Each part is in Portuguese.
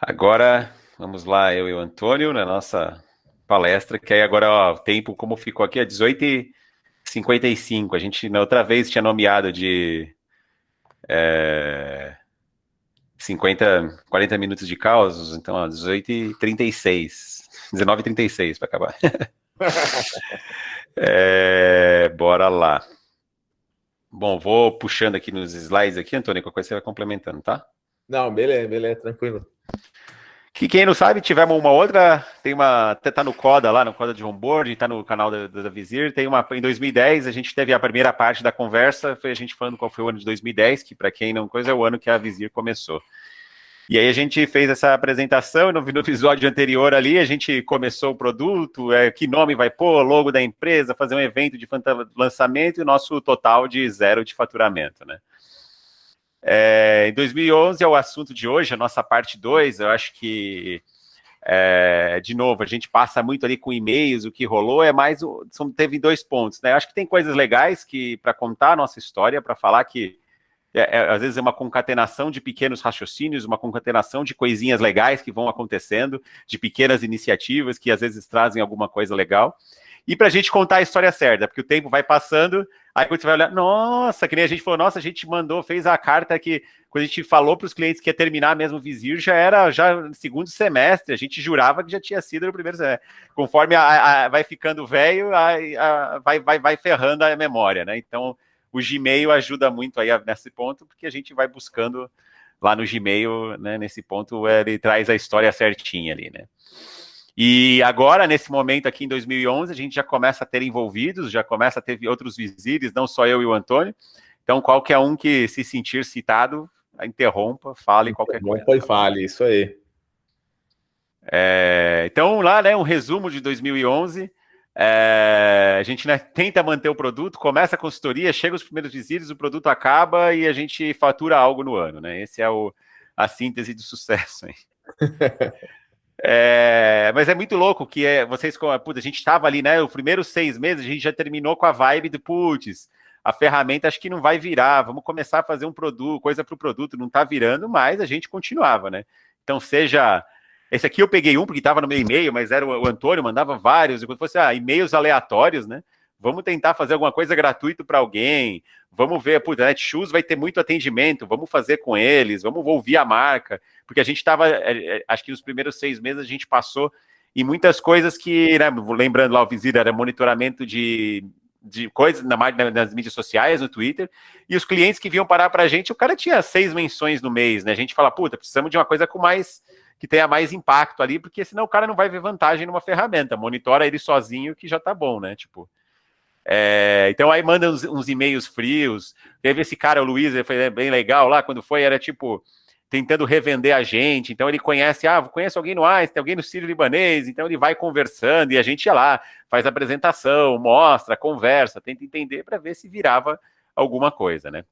Agora, vamos lá, eu e o Antônio, na nossa palestra, que aí agora, ó, o tempo como ficou aqui é 18h55. A gente, na outra vez, tinha nomeado de 40 minutos de causos, então, ó, 18h36. 19h36 para acabar. Bora lá. Bom, vou puxando aqui nos slides aqui, Antônio, qualquer coisa você vai complementando, tá? Não, beleza, beleza, tranquilo. Que quem não sabe, tivemos uma outra, tem uma, até tá no Coda lá, no Coda de Onboard, tá no canal da Vizir, tem uma, em 2010, a gente teve a primeira parte da conversa, foi a gente falando qual foi o ano de 2010, que para quem não coisa é o ano que a Vizir começou. E aí a gente fez essa apresentação, e no episódio anterior ali, a gente começou o produto, que nome vai pôr, logo da empresa, fazer um evento de lançamento e o nosso total de 0 de faturamento, né? Em 2011 é o assunto de hoje, a nossa parte 2. Eu acho que, de novo, a gente passa muito ali com e-mails, o que rolou é mais, teve 2 pontos, né? Eu acho que tem coisas legais que para contar a nossa história, para falar que às vezes é uma concatenação de pequenos raciocínios, uma concatenação de coisinhas legais que vão acontecendo, de pequenas iniciativas que às vezes trazem alguma coisa legal. E para a gente contar a história certa, porque o tempo vai passando, aí quando você vai olhar, nossa, que nem a gente falou, nossa, a gente mandou, fez a carta que, quando a gente falou para os clientes que ia terminar mesmo o Vizir, já era já no segundo semestre, a gente jurava que já tinha sido no primeiro semestre. Conforme vai ficando velho, vai ferrando a memória, né? Então, o Gmail ajuda muito aí nesse ponto, porque a gente vai buscando lá no Gmail, né, nesse ponto, ele traz a história certinha ali, né? E agora, nesse momento aqui em 2011, a gente já começa a ter envolvidos, já começa a ter outros vizires, não só eu e o Antônio. Então, qualquer um que se sentir citado, interrompa, fale qualquer coisa. Interrompa e Tá bom? fale, isso aí. Então, lá, né, um resumo de 2011. A gente, né, tenta manter o produto, começa a consultoria, chega os primeiros visitas, o produto acaba e a gente fatura algo no ano, né? Esse é a síntese do sucesso. Hein? Mas é muito louco que vocês, putz, a gente estava ali, né? Os primeiros 6 meses a gente já terminou com a vibe do putz, a ferramenta acho que não vai virar, vamos começar a fazer um produto, coisa para o produto, não está virando, mas a gente continuava, né? Então, seja. Esse aqui eu peguei um porque estava no meu e-mail, mas era o Antônio, mandava vários, enquanto fosse e-mails aleatórios, né? Vamos tentar fazer alguma coisa gratuita para alguém. Vamos ver, putz, a Netshoes vai ter muito atendimento, vamos fazer com eles, vamos ouvir a marca, porque a gente estava, acho que nos primeiros 6 meses a gente passou em muitas coisas que, né, lembrando lá, o Vizir era monitoramento de coisas nas mídias sociais, no Twitter, e os clientes que vinham parar para a gente, o cara tinha 6 menções no mês, né? A gente fala, puta, precisamos de uma coisa com mais, que tenha mais impacto ali, porque senão o cara não vai ver vantagem numa ferramenta, monitora ele sozinho que já tá bom, né? Tipo, então aí manda uns e-mails frios. Teve esse cara, o Luiz, ele foi bem legal lá, quando foi, era tipo, tentando revender a gente. Então ele conhece alguém no Einstein, alguém no Sírio-Libanês, então ele vai conversando e a gente ia lá, faz a apresentação, mostra, conversa, tenta entender para ver se virava alguma coisa, né?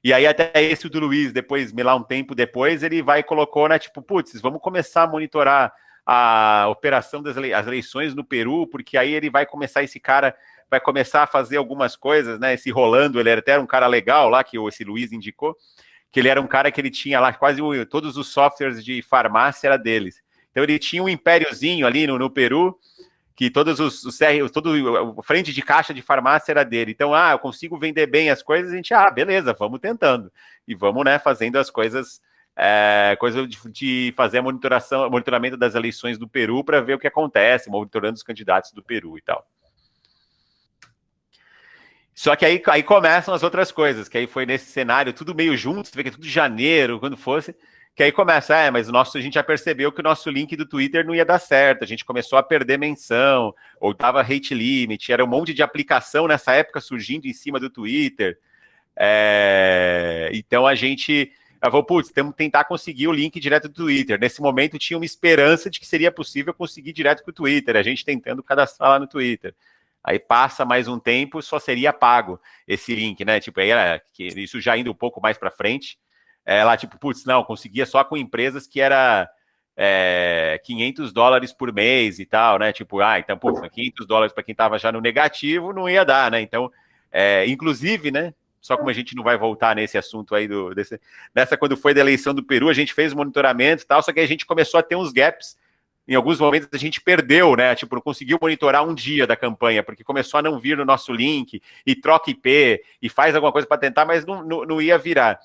E aí até esse do Luiz, depois, lá um tempo depois, ele vai e colocou, né, tipo, putz, vamos começar a monitorar a operação das as eleições no Peru, porque aí ele vai começar, esse cara vai começar a fazer algumas coisas, né, esse Rolando, ele era até um cara legal lá, que esse Luiz indicou, que ele era um cara que ele tinha lá quase todos os softwares de farmácia era deles. Então ele tinha um impériozinho ali no Peru, que todos os CR, todo o frente de caixa de farmácia era dele. Então, eu consigo vender bem as coisas, a gente, beleza, vamos tentando. E vamos, né, fazendo as coisas, coisa de fazer a monitoramento das eleições do Peru para ver o que acontece, monitorando os candidatos do Peru e tal. Só que aí começam as outras coisas, que aí foi nesse cenário, tudo meio junto, você vê que é tudo janeiro, quando fosse, que aí começa, mas a gente já percebeu que o nosso link do Twitter não ia dar certo, a gente começou a perder menção, ou tava hate limit, era um monte de aplicação nessa época surgindo em cima do Twitter. Então a gente falou, putz, temos que tentar conseguir o link direto do Twitter. Nesse momento tinha uma esperança de que seria possível conseguir direto com o Twitter, a gente tentando cadastrar lá no Twitter. Aí passa mais um tempo, só seria pago esse link, né? Tipo, aí era isso já indo um pouco mais para frente. Lá, tipo, putz, não, conseguia só com empresas que era $500 por mês e tal, né? Tipo, então, putz, $500 para quem estava já no negativo não ia dar, né? Então, inclusive, né? só como a gente não vai voltar nesse assunto aí, nessa quando foi da eleição do Peru, a gente fez o monitoramento e tal, só que a gente começou a ter uns gaps. Em alguns momentos a gente perdeu, né? Tipo, não conseguiu monitorar um dia da campanha, porque começou a não vir no nosso link, e troca IP, e faz alguma coisa para tentar, mas não ia virar.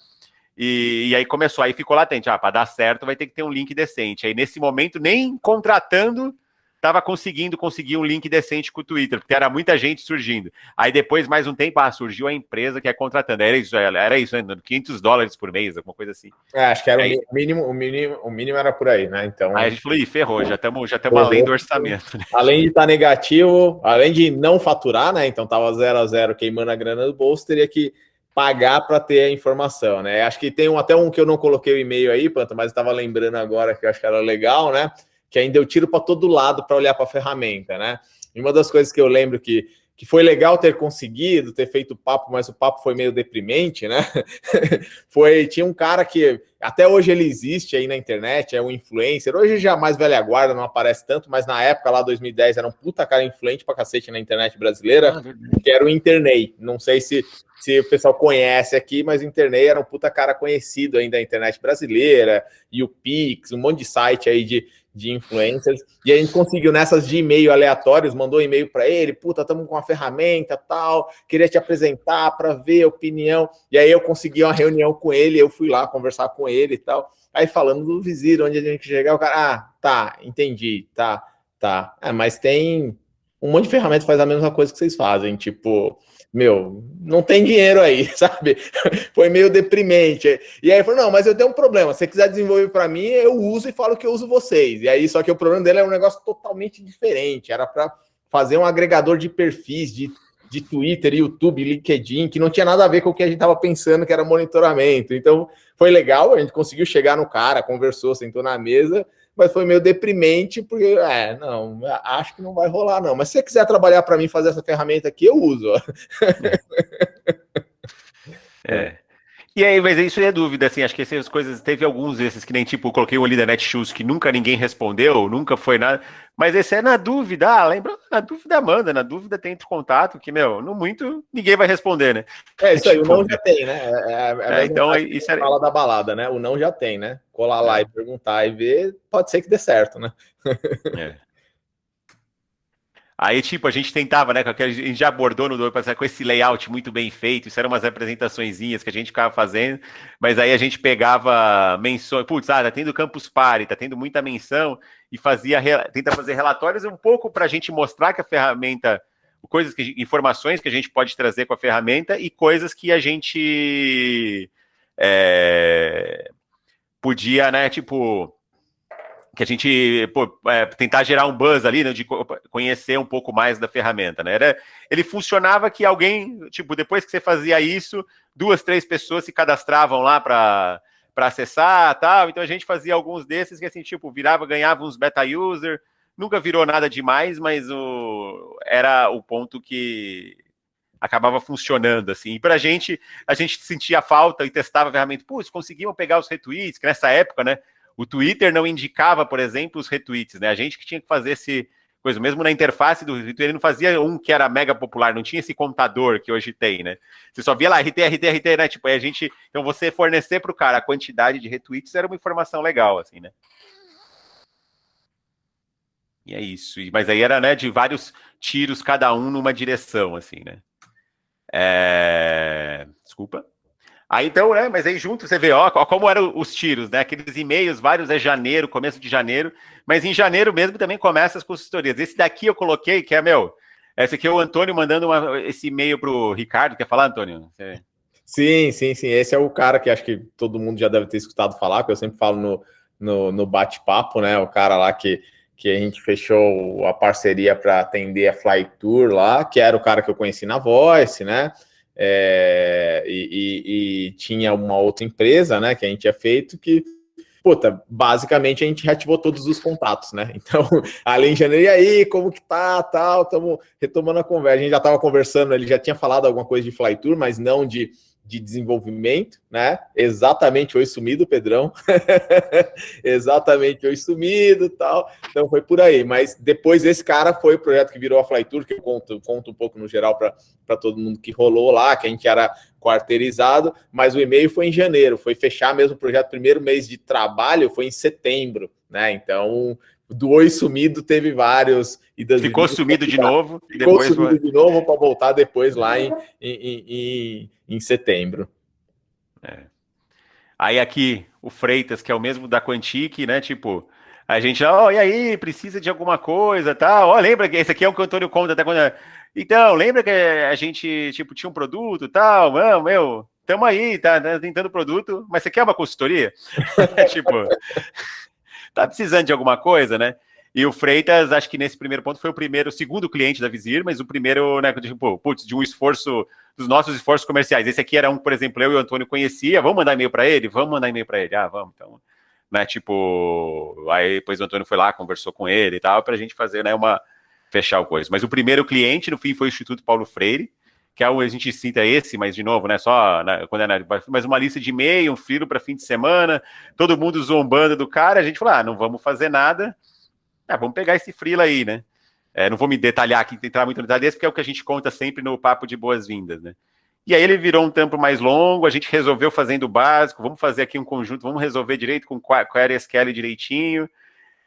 E aí começou, aí ficou latente, para dar certo vai ter que ter um link decente. Aí nesse momento, nem contratando, estava conseguir um link decente com o Twitter, porque era muita gente surgindo. Aí depois, mais um tempo, surgiu a empresa que é contratando. Era isso, né? $500 por mês, alguma coisa assim. Acho que era o mínimo era por aí, né? Então, aí a gente falou, ferrou, já estamos além do orçamento. Né? Além de estar negativo, além de não faturar, né? Então tava 0-0 queimando a grana do bolso, teria que pagar para ter a informação, né? Acho que tem até um que eu não coloquei o e-mail aí, Panta, mas estava lembrando agora que eu acho que era legal, né? Que ainda eu tiro para todo lado para olhar para a ferramenta, né? E uma das coisas que eu lembro que foi legal ter conseguido, ter feito o papo, mas o papo foi meio deprimente, né? Tinha um cara que até hoje ele existe aí na internet, é um influencer, hoje já mais velha guarda, não aparece tanto, mas na época lá, 2010, era um puta cara influente pra cacete na internet brasileira, que era o Internei. Não sei se o pessoal conhece aqui, mas o Internei era um puta cara conhecido ainda na internet brasileira, e o Pix, um monte de site aí de influencers, e a gente conseguiu nessas de e-mail aleatórios, mandou um e-mail para ele, estamos com uma ferramenta tal, queria te apresentar para ver a opinião, e aí eu consegui uma reunião com ele, eu fui lá conversar com ele e tal, aí falando do Visir, onde a gente chegar, o cara, tá, entendi, tá, mas tem um monte de ferramenta que faz a mesma coisa que vocês fazem, tipo, não tem dinheiro aí, sabe? Foi meio deprimente. E aí ele falou, não, mas eu tenho um problema, se você quiser desenvolver para mim, eu uso e falo que eu uso vocês. E aí, só que o problema dele é um negócio totalmente diferente, era para fazer um agregador de perfis, de Twitter, YouTube, LinkedIn, que não tinha nada a ver com o que a gente estava pensando, que era monitoramento. Então, foi legal, a gente conseguiu chegar no cara, conversou, sentou na mesa, mas foi meio deprimente, porque, não, acho que não vai rolar, não. Mas se você quiser trabalhar para mim, fazer essa ferramenta aqui, eu uso. E aí, mas isso é dúvida, assim, acho que essas coisas, teve alguns desses que nem, tipo, coloquei o ali da Netshoes que nunca ninguém respondeu, nunca foi nada, mas esse é na dúvida, lembra? Na dúvida manda, na dúvida tem contato, que, não muito, ninguém vai responder, né? Isso aí, tipo, o não já tem, né? Então, isso era... Fala da balada, né? O não já tem, né? Colar lá e perguntar e ver, pode ser que dê certo, né? Aí, tipo, a gente tentava, né? A gente já abordou com esse layout muito bem feito, isso eram umas apresentaçõezinhas que a gente ficava fazendo, mas aí a gente pegava menções, tá tendo Campus Party, tá tendo muita menção, e tenta fazer relatórios um pouco para a gente mostrar que a ferramenta, informações que a gente pode trazer com a ferramenta e coisas que a gente podia, né, tipo, que a gente tentar gerar um buzz ali, né, de conhecer um pouco mais da ferramenta, né? Ele funcionava que alguém, tipo, depois que você fazia isso, 2, 3 pessoas se cadastravam lá para acessar, tal. Então a gente fazia alguns desses que assim, tipo, ganhava uns beta user, nunca virou nada demais, mas era o ponto que acabava funcionando, assim. E a gente sentia falta e testava a ferramenta. Conseguiam pegar os retweets, que nessa época, né, o Twitter não indicava, por exemplo, os retweets, né? A gente que tinha que fazer esse coisa, mesmo na interface do Twitter, ele não fazia um que era mega popular, não tinha esse contador que hoje tem, né? Você só via lá, RT, né? Tipo, aí a gente... Então, você fornecer para o cara a quantidade de retweets era uma informação legal, assim, né? E é isso. Mas aí era, né, de vários tiros, cada um numa direção, assim, né? Desculpa. Aí então, né, mas aí junto você vê, ó, como eram os tiros, né, aqueles e-mails, vários janeiro, começo de janeiro, mas em janeiro mesmo também começa as consultorias. Esse daqui eu coloquei, que é, esse aqui é o Antônio mandando esse e-mail pro Ricardo, quer falar, Antônio? Sim, esse é o cara que acho que todo mundo já deve ter escutado falar, que eu sempre falo no bate-papo, né, o cara lá que a gente fechou a parceria para atender a Fly Tour lá, que era o cara que eu conheci na Voice, né, e tinha uma outra empresa, né, que a gente tinha feito que, basicamente a gente reativou todos os contatos, né, então, ali em janeiro, e aí, como que tá, tal, estamos retomando a conversa, a gente já estava conversando, ele já tinha falado alguma coisa de Fly Tour, mas não de de desenvolvimento, né? Exatamente, oi sumido, Pedrão. Exatamente, oi sumido e tal. Então foi por aí. Mas depois esse cara foi o projeto que virou a Flytour, que eu conto um pouco no geral para todo mundo que rolou lá, que a gente era quarteirizado, mas o e-mail foi em janeiro, foi fechar mesmo o projeto, primeiro mês de trabalho foi em setembro, né? Então, do oi sumido teve vários. Ficou sumido de novo. Ficou depois sumido de novo para voltar depois lá em setembro. Aí aqui, o Freitas, que é o mesmo da Quantic, né? Tipo, a gente, ó, e aí, precisa de alguma coisa, tal. Ó, lembra que esse aqui é o que o Antônio conta até quando... Então, lembra que a gente, tipo, tinha um produto, tal, mano, meu, tamo aí, tá tentando produto, mas você quer uma consultoria? Tipo, tá precisando de alguma coisa, né? E o Freitas, acho que nesse primeiro ponto foi o segundo cliente da Vizir, mas o primeiro, né, tipo, putz, de um esforço, dos nossos esforços comerciais. Esse aqui era um, por exemplo, eu e o Antônio conhecia, vamos mandar e-mail para ele? Vamos mandar e-mail para ele. Ah, vamos, então, né, tipo, aí depois o Antônio foi lá, conversou com ele e tal, pra gente fazer, né, fechar o coisa. Mas o primeiro cliente, no fim, foi o Instituto Paulo Freire, que é a gente cita esse, mas de novo, né, só quando é mas uma lista de e-mail, um frio para fim de semana, todo mundo zombando do cara, a gente falou, não vamos fazer nada, vamos pegar esse freela aí, né? Não vou me detalhar aqui, entrar muito no detalhe desse, porque é o que a gente conta sempre no papo de boas-vindas, né? E aí ele virou um tempo mais longo, a gente resolveu fazendo o básico, vamos fazer aqui um conjunto, vamos resolver direito com query SQL direitinho.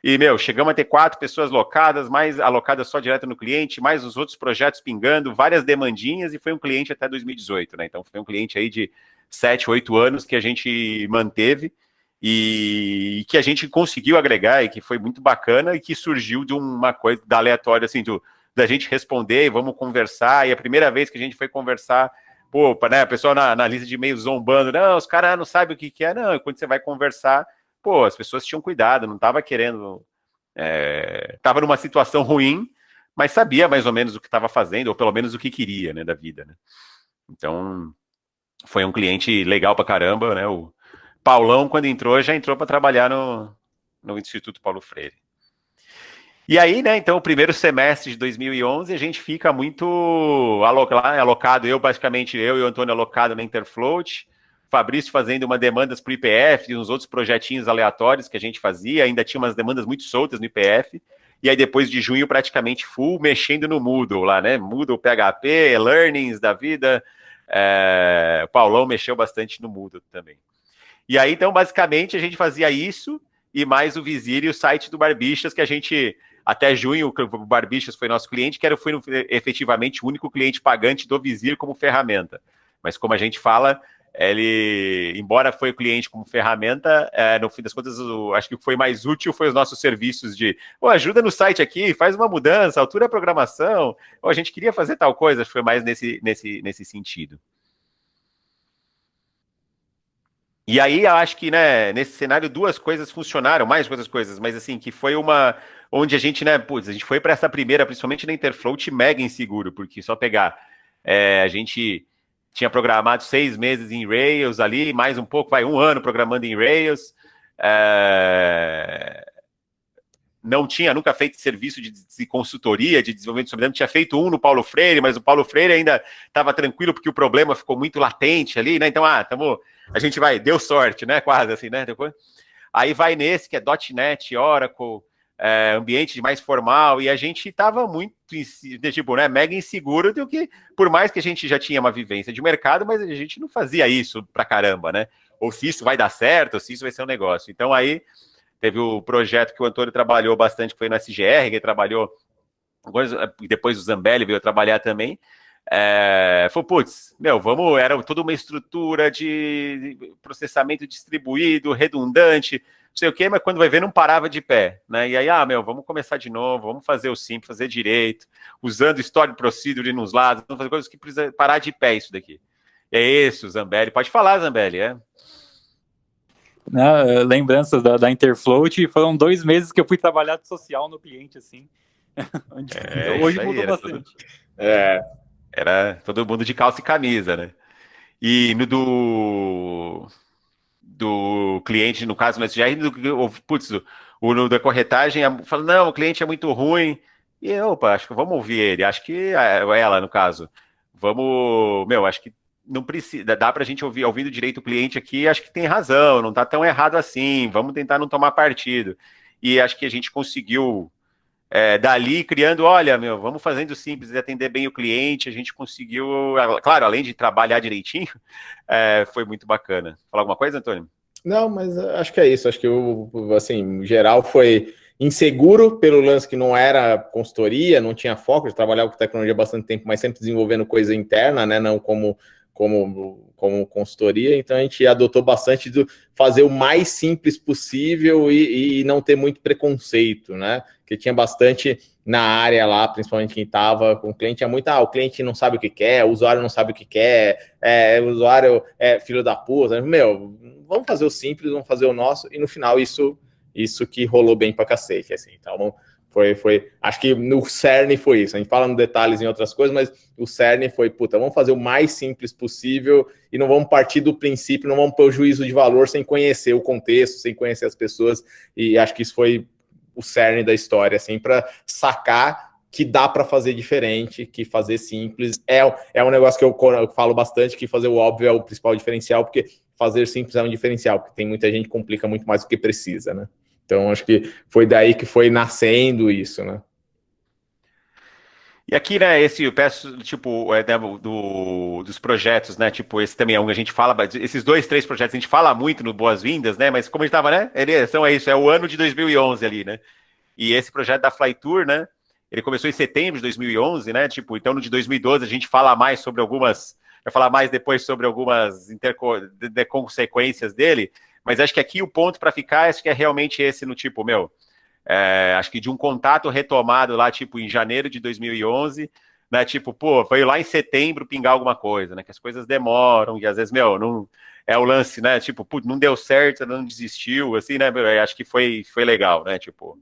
E, chegamos a ter 4 pessoas locadas, mais alocadas só direto no cliente, mais os outros projetos pingando, várias demandinhas, e foi um cliente até 2018, né? Então foi um cliente aí de 7, 8 anos que a gente manteve, e que a gente conseguiu agregar, e que foi muito bacana, e que surgiu de uma coisa da aleatória, assim, da gente responder, vamos conversar, e a primeira vez que a gente foi conversar, pô, né, a pessoa na lista de e-mails zombando, não, os caras não sabem o que é, não, e quando você vai conversar, pô, as pessoas tinham cuidado, não estava querendo, estava numa situação ruim, mas sabia mais ou menos o que estava fazendo, ou pelo menos o que queria, né, da vida, né. Então, foi um cliente legal pra caramba, né, o Paulão, quando entrou, já entrou para trabalhar no Instituto Paulo Freire. E aí, né, então, o primeiro semestre de 2011, a gente fica muito alocado, basicamente, eu e o Antônio alocado na Interfloat, Fabrício fazendo uma demandas para o IPF e uns outros projetinhos aleatórios que a gente fazia, ainda tinha umas demandas muito soltas no IPF, e aí depois de junho praticamente full, mexendo no Moodle lá, né, Moodle, PHP, Learnings da vida, o Paulão mexeu bastante no Moodle também. E aí, então, basicamente, a gente fazia isso, e mais o Vizir e o site do Barbixas, que a gente, até junho, o Barbixas foi nosso cliente, foi efetivamente o único cliente pagante do Vizir como ferramenta. Mas como a gente fala, ele, embora foi o cliente como ferramenta, no fim das contas, acho que o que foi mais útil foi os nossos serviços de ajuda no site aqui, faz uma mudança, altura a programação, a gente queria fazer tal coisa, foi mais nesse sentido. E aí, eu acho que, né, nesse cenário, duas coisas funcionaram, mais outras coisas, mas assim, que foi onde a gente, né, a gente foi para essa primeira, principalmente na Interfloat, mega inseguro, porque só pegar, a gente tinha programado 6 meses em Rails ali, mais um pouco, um ano programando em Rails, não tinha nunca feito serviço de consultoria, de desenvolvimento de sobrevivência, tinha feito um no Paulo Freire, mas o Paulo Freire ainda estava tranquilo, porque o problema ficou muito latente ali, né, então, a gente deu sorte, né, quase assim, né, depois. Aí vai nesse, que é .NET, Oracle, ambiente mais formal, e a gente estava muito, tipo, né, mega inseguro do que, por mais que a gente já tinha uma vivência de mercado, mas a gente não fazia isso pra caramba, né, ou se isso vai dar certo, ou se isso vai ser um negócio. Então aí, teve o projeto que o Antônio trabalhou bastante, que foi no SGR, que ele trabalhou, depois o Zambelli veio trabalhar também, foi, era toda uma estrutura de processamento distribuído, redundante, não sei o quê, mas quando vai ver não parava de pé, né, e aí, vamos começar de novo, vamos fazer o simples, fazer direito, usando Story Procedure nos lados, vamos fazer coisas que precisa parar de pé isso daqui. É isso, Zambelli, pode falar, Zambelli, Lembranças da Interfloat, foram 2 meses que eu fui trabalhar de social no cliente, assim, hoje mudou bastante. Era todo mundo de calça e camisa, né? E no do cliente, no caso, no SGR, no da corretagem, fala, não, o cliente é muito ruim. E, acho que vamos ouvir ele. Acho que ela, no caso. Acho que não precisa, dá para a gente ouvindo direito o cliente aqui, acho que tem razão, não está tão errado assim, vamos tentar não tomar partido. E acho que a gente conseguiu, dali, criando, olha, vamos fazendo simples e atender bem o cliente, a gente conseguiu, claro, além de trabalhar direitinho, foi muito bacana. Falar alguma coisa, Antônio? Não, mas acho que é isso, acho que, assim, em geral foi inseguro pelo lance que não era consultoria, não tinha foco, de trabalhar com tecnologia há bastante tempo, mas sempre desenvolvendo coisa interna, né, não como consultoria, então a gente adotou bastante do fazer o mais simples possível e não ter muito preconceito, né, que tinha bastante na área lá, principalmente quem estava com o cliente, é muito, o cliente não sabe o que quer, o usuário não sabe o que quer, o usuário é filho da puta, vamos fazer o simples, vamos fazer o nosso, e no final isso que rolou bem pra cacete, assim, então foi, acho que no cerne foi isso, a gente fala nos detalhes em outras coisas, mas o cerne foi, vamos fazer o mais simples possível e não vamos partir do princípio, não vamos pôr o juízo de valor sem conhecer o contexto, sem conhecer as pessoas, e acho que isso foi o cerne da história, assim, para sacar que dá para fazer diferente, que fazer simples é um negócio que eu falo bastante, que fazer o óbvio é o principal diferencial, porque fazer simples é um diferencial, porque tem muita gente que complica muito mais do que precisa, né? Então, acho que foi daí que foi nascendo isso, né? E aqui, né, eu peço, tipo, dos projetos, né, tipo, esse também é um que a gente fala, esses 2, 3 projetos, a gente fala muito no Boas-Vindas, né, mas como a gente tava, né, é o ano de 2011 ali, né, e esse projeto da Flytour, né, ele começou em setembro de 2011, né, tipo, então no de 2012 a gente fala mais sobre algumas, vai falar mais depois sobre algumas consequências dele, mas acho que aqui o ponto para ficar, acho que é realmente esse no tipo, acho que de um contato retomado lá, tipo, em janeiro de 2011, né, tipo, foi lá em setembro pingar alguma coisa, né, que as coisas demoram, e às vezes, não, é o lance, né, tipo, não deu certo, não desistiu, assim, né, acho que foi legal, né, tipo,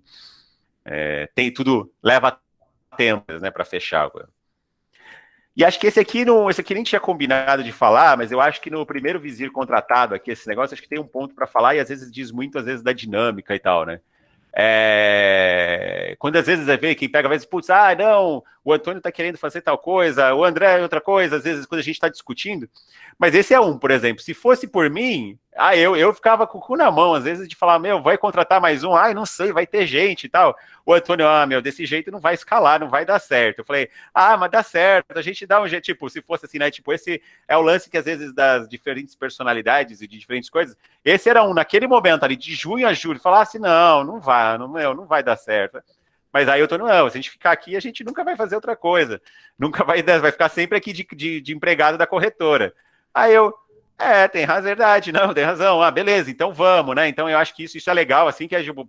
tem tudo, leva tempo, né, para fechar. E acho que esse aqui nem tinha combinado de falar, mas eu acho que no primeiro Vizir contratado aqui, esse negócio, acho que tem um ponto para falar e às vezes diz muito, às vezes, da dinâmica e tal, né? Quando às vezes vê quem pega, às vezes, putz, não, o Antônio tá querendo fazer tal coisa, o André é outra coisa, às vezes quando a gente tá discutindo, mas esse é um, por exemplo, se fosse por mim, eu ficava com o cu na mão, às vezes, de falar, vai contratar mais um, não sei, vai ter gente e tal, o Antônio, desse jeito não vai escalar, não vai dar certo, eu falei, mas dá certo, a gente dá um jeito, tipo, se fosse assim, né, tipo, esse é o lance que às vezes das diferentes personalidades e de diferentes coisas, esse era naquele momento ali, de junho a julho, falasse, não vai dar certo. Mas aí eu tô, se a gente ficar aqui, a gente nunca vai fazer outra coisa. Nunca vai ficar sempre aqui de empregado da corretora. Aí tem razão, verdade, não, tem razão. Beleza, então vamos, né? Então eu acho que isso é legal, assim, que é tipo,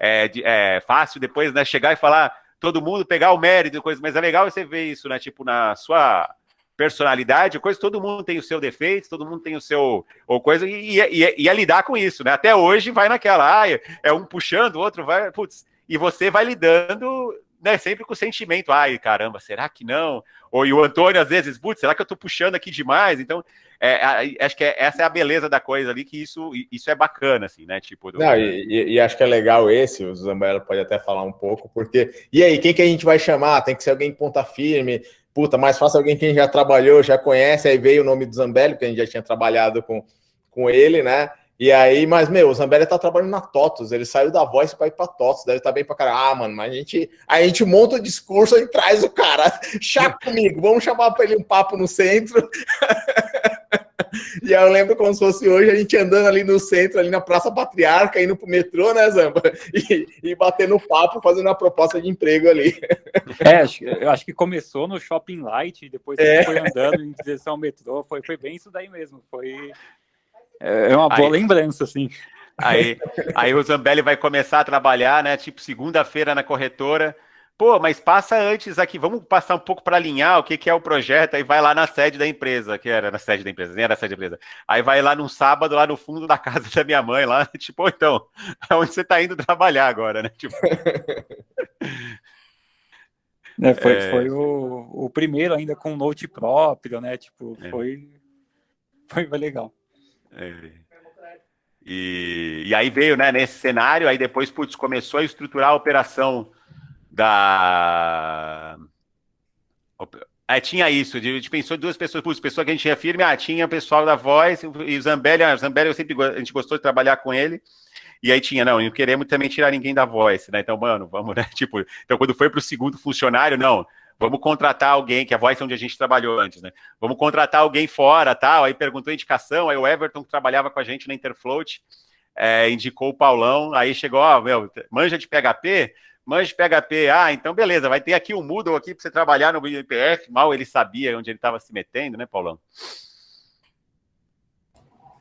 é fácil depois, né, chegar e falar, todo mundo pegar o mérito, coisa, mas é legal você ver isso, né, tipo, na sua personalidade, coisa, todo mundo tem o seu defeito, todo mundo tem o seu, ou coisa, e é lidar com isso, né? Até hoje vai naquela, é um puxando, o outro vai, putz, e você vai lidando, né, sempre com o sentimento, caramba, será que não? Ou e o Antônio, às vezes, putz, será que eu tô puxando aqui demais? Então, acho que essa é a beleza da coisa ali, que isso é bacana, assim, né? Tipo, não, e acho que é legal o Zambello pode até falar um pouco, porque, e aí, quem que a gente vai chamar? Tem que ser alguém em ponta firme, mais fácil alguém que já trabalhou, já conhece, aí veio o nome do Zambello, que a gente já tinha trabalhado com ele, né? E aí, mas, o Zambelli tá trabalhando na TOTUS, ele saiu da Voice para ir pra TOTUS, deve estar bem pra caralho. Mano, mas a gente monta o discurso e traz o cara, chato comigo, vamos chamar para ele um papo no centro. E aí eu lembro como se fosse hoje, a gente andando ali no centro, ali na Praça Patriarca, indo pro metrô, né, Zamba? E batendo papo, fazendo uma proposta de emprego ali. Eu acho que começou no Shopping Light, depois foi andando em direção ao metrô, foi bem isso daí mesmo, é uma boa lembrança, assim. Aí o Zambelli vai começar a trabalhar, né, tipo, segunda-feira na corretora, mas passa antes aqui, vamos passar um pouco para alinhar o que é o projeto, aí vai lá na sede da empresa, que era na sede da empresa, nem era na sede da empresa. Aí vai lá num sábado, lá no fundo da casa da minha mãe, lá, tipo, então, onde você tá indo trabalhar agora, né? Tipo... Foi o primeiro ainda com note próprio, né? Tipo, foi legal. E aí veio, né, nesse cenário, aí depois, começou a estruturar a operação Aí tinha isso, a gente pensou em duas pessoas, putz, pessoa que a gente tinha firme, tinha o pessoal da Voice, e o Zambelli eu sempre, a gente gostou de trabalhar com ele, e aí tinha, não queremos também tirar ninguém da Voice, né, então, mano, vamos, né, tipo, então quando foi pro segundo funcionário, não, vamos contratar alguém, que a Voice é onde a gente trabalhou antes, né, vamos contratar alguém fora, tal, aí perguntou a indicação, aí o Everton, que trabalhava com a gente na Interfloat, indicou o Paulão, aí chegou, manja de PHP, então beleza, vai ter aqui um Moodle aqui para você trabalhar no IPF, mal ele sabia onde ele estava se metendo, né, Paulão?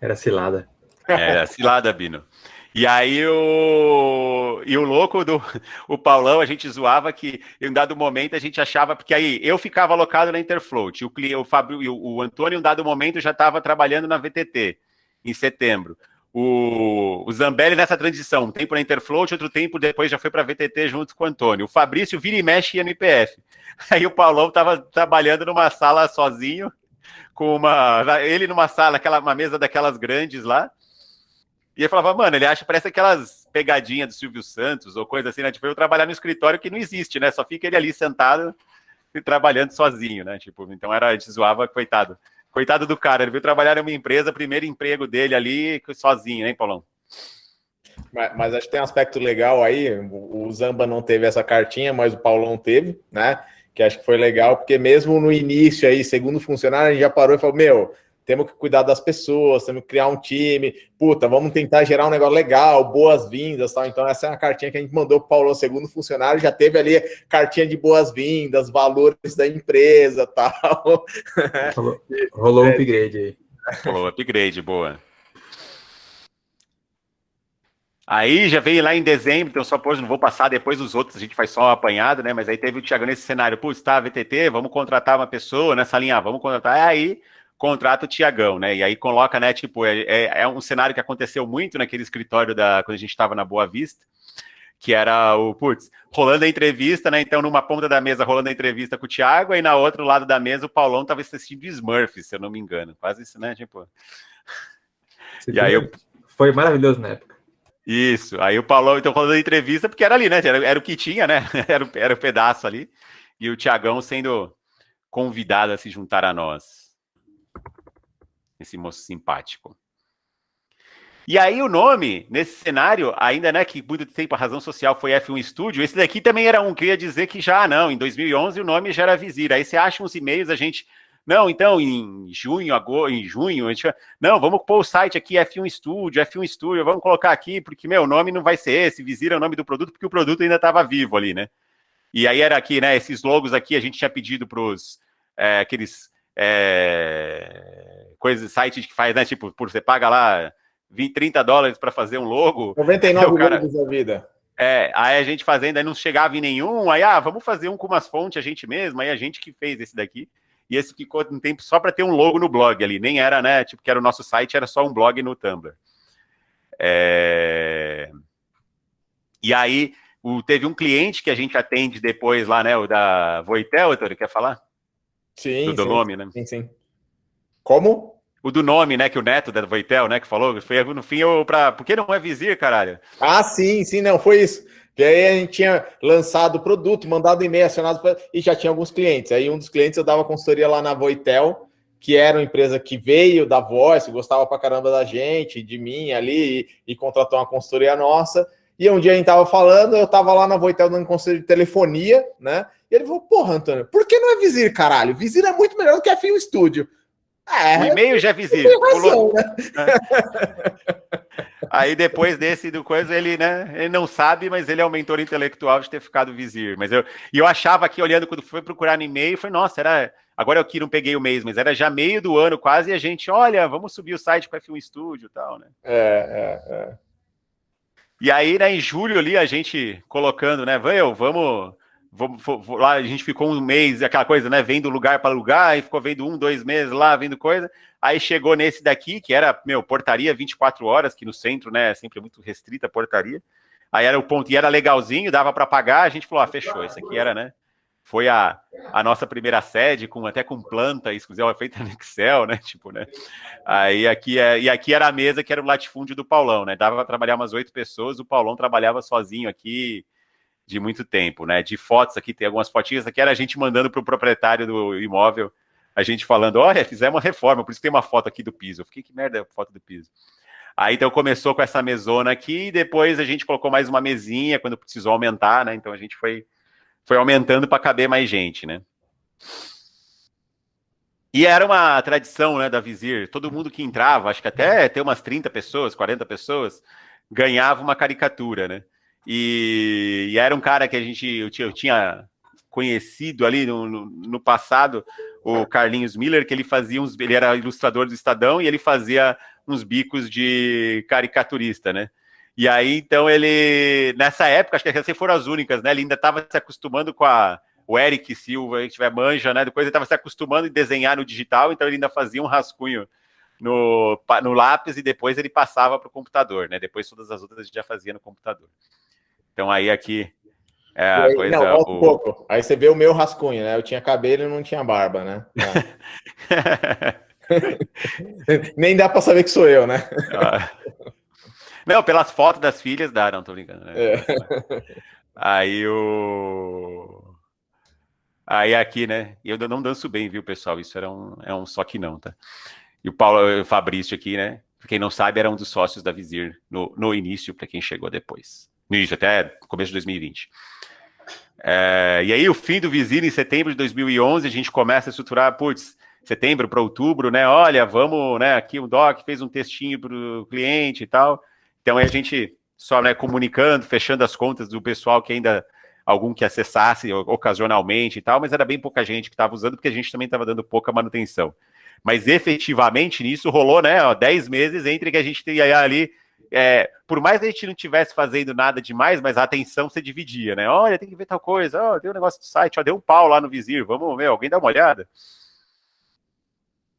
Era cilada. Era cilada, Bino. E aí o louco o Paulão, a gente zoava que em um dado momento a gente achava, porque aí eu ficava alocado na Interfloat, o Fábio, o Antônio em um dado momento já estava trabalhando na VTT, em setembro. O Zambelli nessa transição, um tempo na Interfloat, outro tempo depois já foi para a VTT junto com o Antônio. O Fabrício vira e mexe ia no IPF. Aí o Paulão estava trabalhando numa sala sozinho, ele numa sala, uma mesa daquelas grandes lá, e ele falava, mano, ele acha, parece aquelas pegadinhas do Silvio Santos, ou coisa assim, né? Tipo, eu trabalhar no escritório que não existe, né? Só fica ele ali sentado e trabalhando sozinho, né? Tipo, então a gente zoava, coitado. Coitado do cara, ele veio trabalhar numa empresa, primeiro emprego dele ali, sozinho, hein, Paulão? Mas acho que tem um aspecto legal aí, o Zamba não teve essa cartinha, mas o Paulão teve, né? Que acho que foi legal, porque mesmo no início aí, segundo funcionário, a gente já parou e falou, temos que cuidar das pessoas, temos que criar um time, vamos tentar gerar um negócio legal, boas-vindas, tal. Então essa é uma cartinha que a gente mandou para o Paulão, segundo funcionário, já teve ali cartinha de boas-vindas, valores da empresa, tal. Rolou um upgrade aí. Rolou upgrade, boa. Aí já veio lá em dezembro, então só não vou passar depois dos outros, a gente faz só um apanhado, né? Mas aí teve o Thiago nesse cenário, putz, tá, VTT, vamos contratar uma pessoa nessa linha, vamos contratar, aí contrata o Tiagão, né? E aí coloca, né, tipo, é um cenário que aconteceu muito naquele escritório quando a gente estava na Boa Vista, que era rolando a entrevista, né? Então, numa ponta da mesa, rolando a entrevista com o Thiago, aí na outro lado da mesa, o Paulão tava assistindo Smurfs, se eu não me engano. Quase isso, né? Tipo. E aí foi maravilhoso na época. Isso, aí o Paulão, então, rolando a entrevista, porque era ali, né? Era o que tinha, né? Era o pedaço ali. E o Thiagão sendo convidado a se juntar a nós. Esse moço simpático. E aí o nome, nesse cenário, ainda, né, que muito tempo a razão social foi F1 Studio, esse daqui também era queria dizer que já não, em 2011 o nome já era Vizir. Aí você acha uns e-mails, a gente, não, então em junho, a gente, não, vamos pôr o site aqui F1 Studio, vamos colocar aqui, porque, o nome não vai ser esse, Vizir é o nome do produto, porque o produto ainda estava vivo ali, né? E aí era aqui, né, esses logos aqui, a gente tinha pedido para os, aqueles, coisas, site que faz, né, tipo, você paga lá $30 para fazer um logo. 99 logos da vida. Aí a gente fazendo, aí não chegava em nenhum, aí, vamos fazer um com umas fontes a gente mesmo, aí a gente que fez esse daqui, e esse ficou um tempo só para ter um logo no blog ali, nem era, né, tipo, que era o nosso site, era só um blog no Tumblr. E aí, teve um cliente que a gente atende depois lá, né, o da Voitel, Heitor, quer falar? Sim, do nome, né? Sim. Como? O do nome, né, que o Neto da Voitel, né, que falou, foi no fim por que não é Vizir, caralho? Sim, não, foi isso. E aí a gente tinha lançado o produto, mandado e-mail acionado e já tinha alguns clientes. Aí um dos clientes eu dava consultoria lá na Voitel, que era uma empresa que veio da Voice, gostava pra caramba da gente, de mim ali, e contratou uma consultoria nossa. E um dia a gente tava falando, eu tava lá na Voitel dando conselho de telefonia, né? E ele falou, porra, Antônio, por que não é Vizir, caralho? Vizir é muito melhor do que F1 Studio. O e-mail já é Vizir. Razão, né? Aí depois do coisa, ele, né, ele não sabe, mas ele é um mentor intelectual de ter ficado Vizir. Mas eu achava aqui, olhando, quando foi procurar no e-mail, foi, nossa, agora eu aqui não peguei o mês, mas era já meio do ano quase, e a gente, olha, vamos subir o site com F1 Studio e tal, né? E aí, né, em julho ali, a gente colocando, né, vamos lá, a gente ficou um mês, aquela coisa, né, vendo lugar para lugar, e ficou vendo 2 meses lá, vendo coisa, aí chegou nesse daqui, que era, portaria 24 horas, que no centro, né, sempre é muito restrita a portaria, aí era o ponto, e era legalzinho, dava para pagar, a gente falou, fechou, isso aqui era, né, foi a nossa primeira sede, até com planta exclusiva feita no Excel, né? Tipo, né? Aí aqui era a mesa que era o latifúndio do Paulão, né? Dava para trabalhar umas 8 pessoas, o Paulão trabalhava sozinho aqui, de muito tempo, né? De fotos aqui, tem algumas fotinhas aqui, era a gente mandando para o proprietário do imóvel, a gente falando, olha, fizemos uma reforma, por isso tem uma foto aqui do piso. Eu fiquei, que merda é a foto do piso? Aí então começou com essa mesona aqui, e depois a gente colocou mais uma mesinha quando precisou aumentar, né? Então a gente foi aumentando para caber mais gente, né? E era uma tradição, né, da Vizir, todo mundo que entrava, acho que até ter umas 30 pessoas, 40 pessoas, ganhava uma caricatura, né? E era um cara que eu tinha conhecido ali no passado, o Carlinhos Miller, que ele era ilustrador do Estadão e ele fazia uns bicos de caricaturista, né? E aí, então, nessa época, acho que essas foram as únicas, né? Ele ainda estava se acostumando com o Eric Silva, que tiver manja, né? Depois ele estava se acostumando em desenhar no digital, então ele ainda fazia um rascunho no lápis e depois ele passava para o computador, né? Depois todas as outras a gente já fazia no computador. Então aí aqui é a coisa... Não, volta um pouco. Aí você vê o meu rascunho, né? Eu tinha cabelo e não tinha barba, né? Nem dá para saber que sou eu, né? Não, pelas fotos das filhas dá, não tô brincando, né? Aí Aí aqui, né? Eu não danço bem, viu, pessoal? Isso é um só que não, tá? E o Fabrício aqui, né? Pra quem não sabe, era um dos sócios da Vizir no início, para quem chegou depois. No início, até começo de 2020. E aí, o fim do Vizir, em setembro de 2011, a gente começa a estruturar, setembro para outubro, né? Olha, vamos, né? Aqui o Doc fez um textinho para o cliente e tal. Então, aí a gente só, né, comunicando, fechando as contas do pessoal que ainda... algum que acessasse ocasionalmente e tal, mas era bem pouca gente que estava usando, porque a gente também estava dando pouca manutenção. Mas efetivamente nisso rolou, né, 10 meses entre que a gente ia ali, por mais que a gente não estivesse fazendo nada demais, mas a atenção se dividia, né? Olha, tem que ver tal coisa, tem um negócio do site, deu um pau lá no Vizir, vamos, alguém dá uma olhada?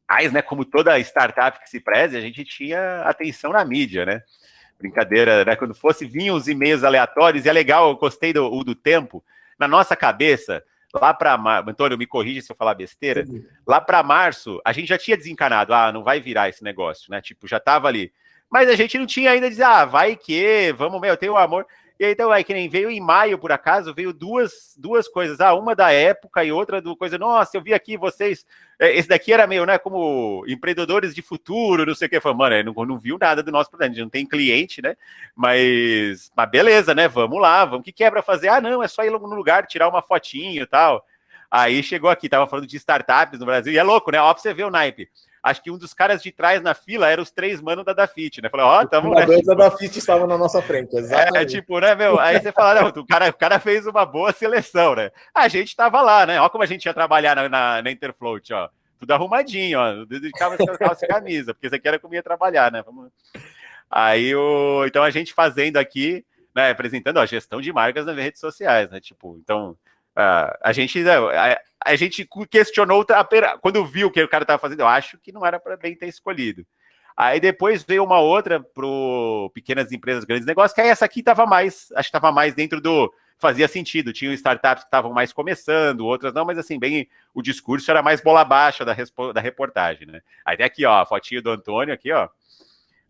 Mas, né, como toda startup que se preze, a gente tinha atenção na mídia, né? Brincadeira, né? Quando vinham os e-mails aleatórios, e é legal, eu gostei do tempo, na nossa cabeça, lá para março, Antônio, me corrige se eu falar besteira, lá para março, a gente já tinha desencanado, não vai virar esse negócio, né? Tipo, já tava ali. Mas a gente não tinha ainda dizer, vai que, vamos, eu tenho amor. E aí, então, que nem veio em maio, por acaso, veio duas coisas, uma da época e outra do coisa, nossa, eu vi aqui vocês, esse daqui era meio, né, como empreendedores de futuro, não sei o que, falei, mano, não viu nada do nosso produto, a gente não tem cliente, né, mas beleza, né, vamos lá, o que é pra fazer? Não, é só ir no lugar, tirar uma fotinho e tal. Aí chegou aqui, tava falando de startups no Brasil, e é louco, né, ó, pra você ver o naipe. Acho que um dos caras de trás na fila eram os 3 manos da Dafit, né? Falei, tamo... Os dois da Dafit estavam na nossa frente, exatamente. Tipo, né, meu? Aí você fala, não, o cara fez uma boa seleção, né? A gente tava lá, né? Ó como a gente ia trabalhar na Interfloat, ó. Tudo arrumadinho, ó. Dedicava calça e camisa, porque isso aqui era como ia trabalhar, né? Aí, então a gente fazendo aqui, né, apresentando a gestão de marcas nas redes sociais, né? Tipo, então... a gente questionou, quando viu o que o cara estava fazendo, eu acho que não era para bem ter escolhido. Aí depois veio uma outra para pequenas empresas, grandes negócios, que aí essa aqui estava mais, acho que estava mais dentro fazia sentido, tinham startups que estavam mais começando, outras não, mas assim, bem, o discurso era mais bola baixa da reportagem, né? Aí tem aqui, ó, a fotinho do Antônio aqui, ó,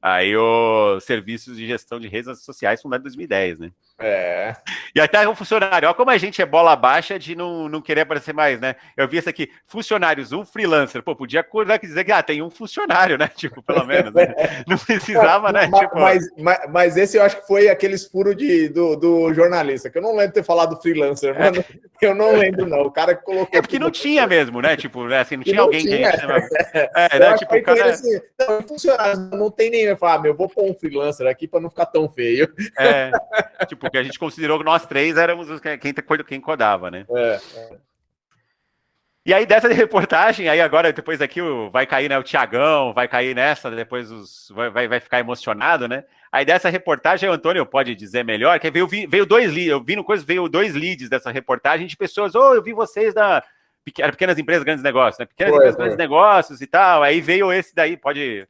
aí os serviços de gestão de redes sociais fundados em 2010, né? E até um funcionário, ó como a gente é bola baixa de não querer aparecer mais, né? Eu vi isso aqui, funcionários, um freelancer, podia dizer que tem um funcionário, né? Tipo, pelo menos, né? Não precisava, né? Mas esse eu acho que foi aqueles furos do jornalista, que eu não lembro de ter falado freelancer, mano. Eu não lembro, não. O cara que colocou... porque não tinha mesmo, né? Tipo, né? Assim, não tinha alguém que a gente chamava... né? Tipo, o cara... assim, funcionário, não tem nem... Eu falo, eu vou pôr um freelancer aqui para não ficar tão feio. Tipo, porque a gente considerou que nós 3 éramos quem codava, né? E aí, dessa reportagem, aí agora, depois aqui, vai cair, né, o Thiagão, vai cair nessa, depois vai ficar emocionado, né? Aí dessa reportagem, o Antônio pode dizer melhor, que veio 2 leads, eu vi no coisa, veio 2 leads dessa reportagem de pessoas, eu vi vocês da pequenas empresas, grandes negócios, né? Pequenas empresas, grandes negócios e tal, aí veio esse daí, pode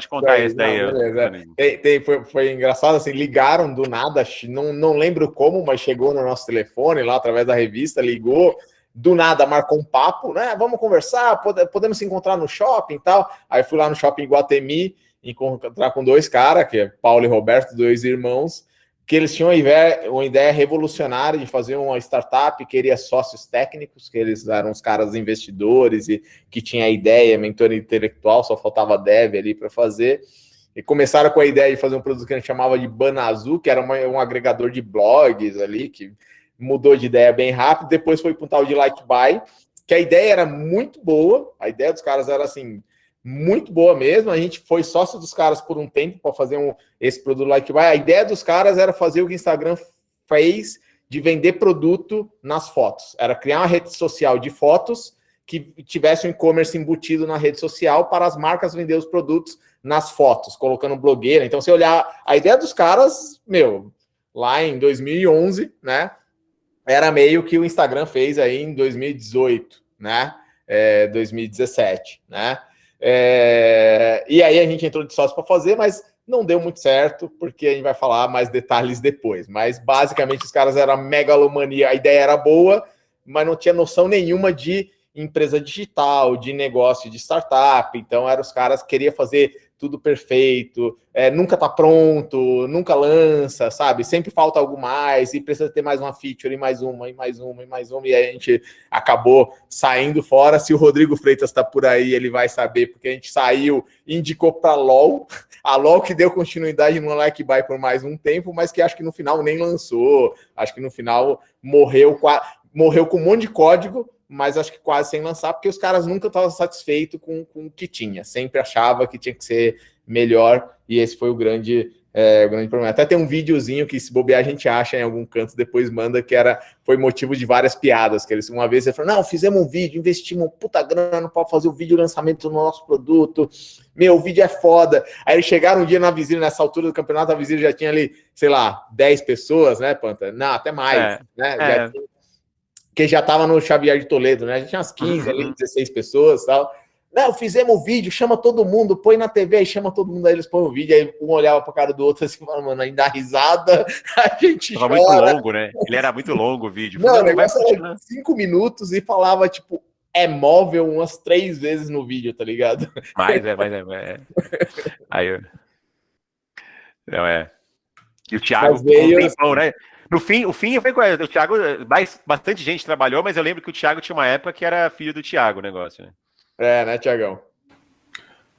contar esse daí. Foi engraçado, assim, ligaram do nada, não lembro como, mas chegou no nosso telefone lá, através da revista, ligou, do nada marcou um papo, né, vamos conversar, podemos se encontrar no shopping e tal. Aí fui lá no shopping Guatemi, encontrar com 2 caras, que é Paulo e Roberto, 2 irmãos, que eles tinham uma ideia revolucionária de fazer uma startup, queria sócios técnicos, que eles eram os caras investidores e que tinha a ideia, mentor intelectual, só faltava dev ali para fazer. E começaram com a ideia de fazer um produto que a gente chamava de Banazu, que era um agregador de blogs ali, que mudou de ideia bem rápido. Depois foi para um tal de Likebuy, que a ideia era muito boa, a ideia dos caras era assim, muito boa mesmo. A gente foi sócio dos caras por um tempo para fazer esse produto Likebuy. A ideia dos caras era fazer o que o Instagram fez de vender produto nas fotos. Era criar uma rede social de fotos que tivesse um e-commerce embutido na rede social para as marcas vender os produtos nas fotos, colocando blogueira. Então, se olhar a ideia dos caras, lá em 2011, né, era meio que o Instagram fez aí em 2018, né, 2017, né, e aí a gente entrou de sócio para fazer, mas não deu muito certo, porque a gente vai falar mais detalhes depois, mas basicamente os caras eram megalomania, a ideia era boa, mas não tinha noção nenhuma de empresa digital, de negócio de startup, então eram os caras que queriam fazer tudo perfeito, nunca tá pronto, nunca lança, sabe? Sempre falta algo mais, e precisa ter mais uma feature, e mais uma, e mais uma, e mais uma, e aí a gente acabou saindo fora. Se o Rodrigo Freitas tá por aí, ele vai saber, porque a gente saiu e indicou pra LOL, a LOL que deu continuidade no Likebuy por mais um tempo, mas que acho que no final nem lançou, acho que no final morreu com um monte de código, mas acho que quase sem lançar, porque os caras nunca estavam satisfeitos com o que tinha, sempre achava que tinha que ser melhor, e esse foi o grande problema. Até tem um videozinho que, se bobear, a gente acha em algum canto, depois manda, que foi motivo de várias piadas, que eles uma vez falaram, não, fizemos um vídeo, investimos puta grana para fazer o vídeo lançamento do nosso produto, o vídeo é foda. Aí eles chegaram um dia na Visília, nessa altura do campeonato, a Visília já tinha ali, sei lá, 10 pessoas, né, Panta? Não, até mais, né? Já tinha, que já estava no Xavier de Toledo, né? A gente tinha umas 15 ali, 16 pessoas e tal. Não, fizemos o vídeo, chama todo mundo, põe na TV aí, chama todo mundo, aí eles põem o vídeo, aí um olhava pra cara do outro assim, falando, mano, ainda dá risada, a gente chora. Muito longo, né? Ele era muito longo o vídeo. Não, o negócio era 5 minutos e falava, tipo, móvel umas 3 vezes no vídeo, tá ligado? Mas Aí eu... Não, E o Thiago com um tempão, né? No fim, o Thiago, bastante gente trabalhou, mas eu lembro que o Thiago tinha uma época que era filho do Thiago o negócio, né? Né, Thiagão?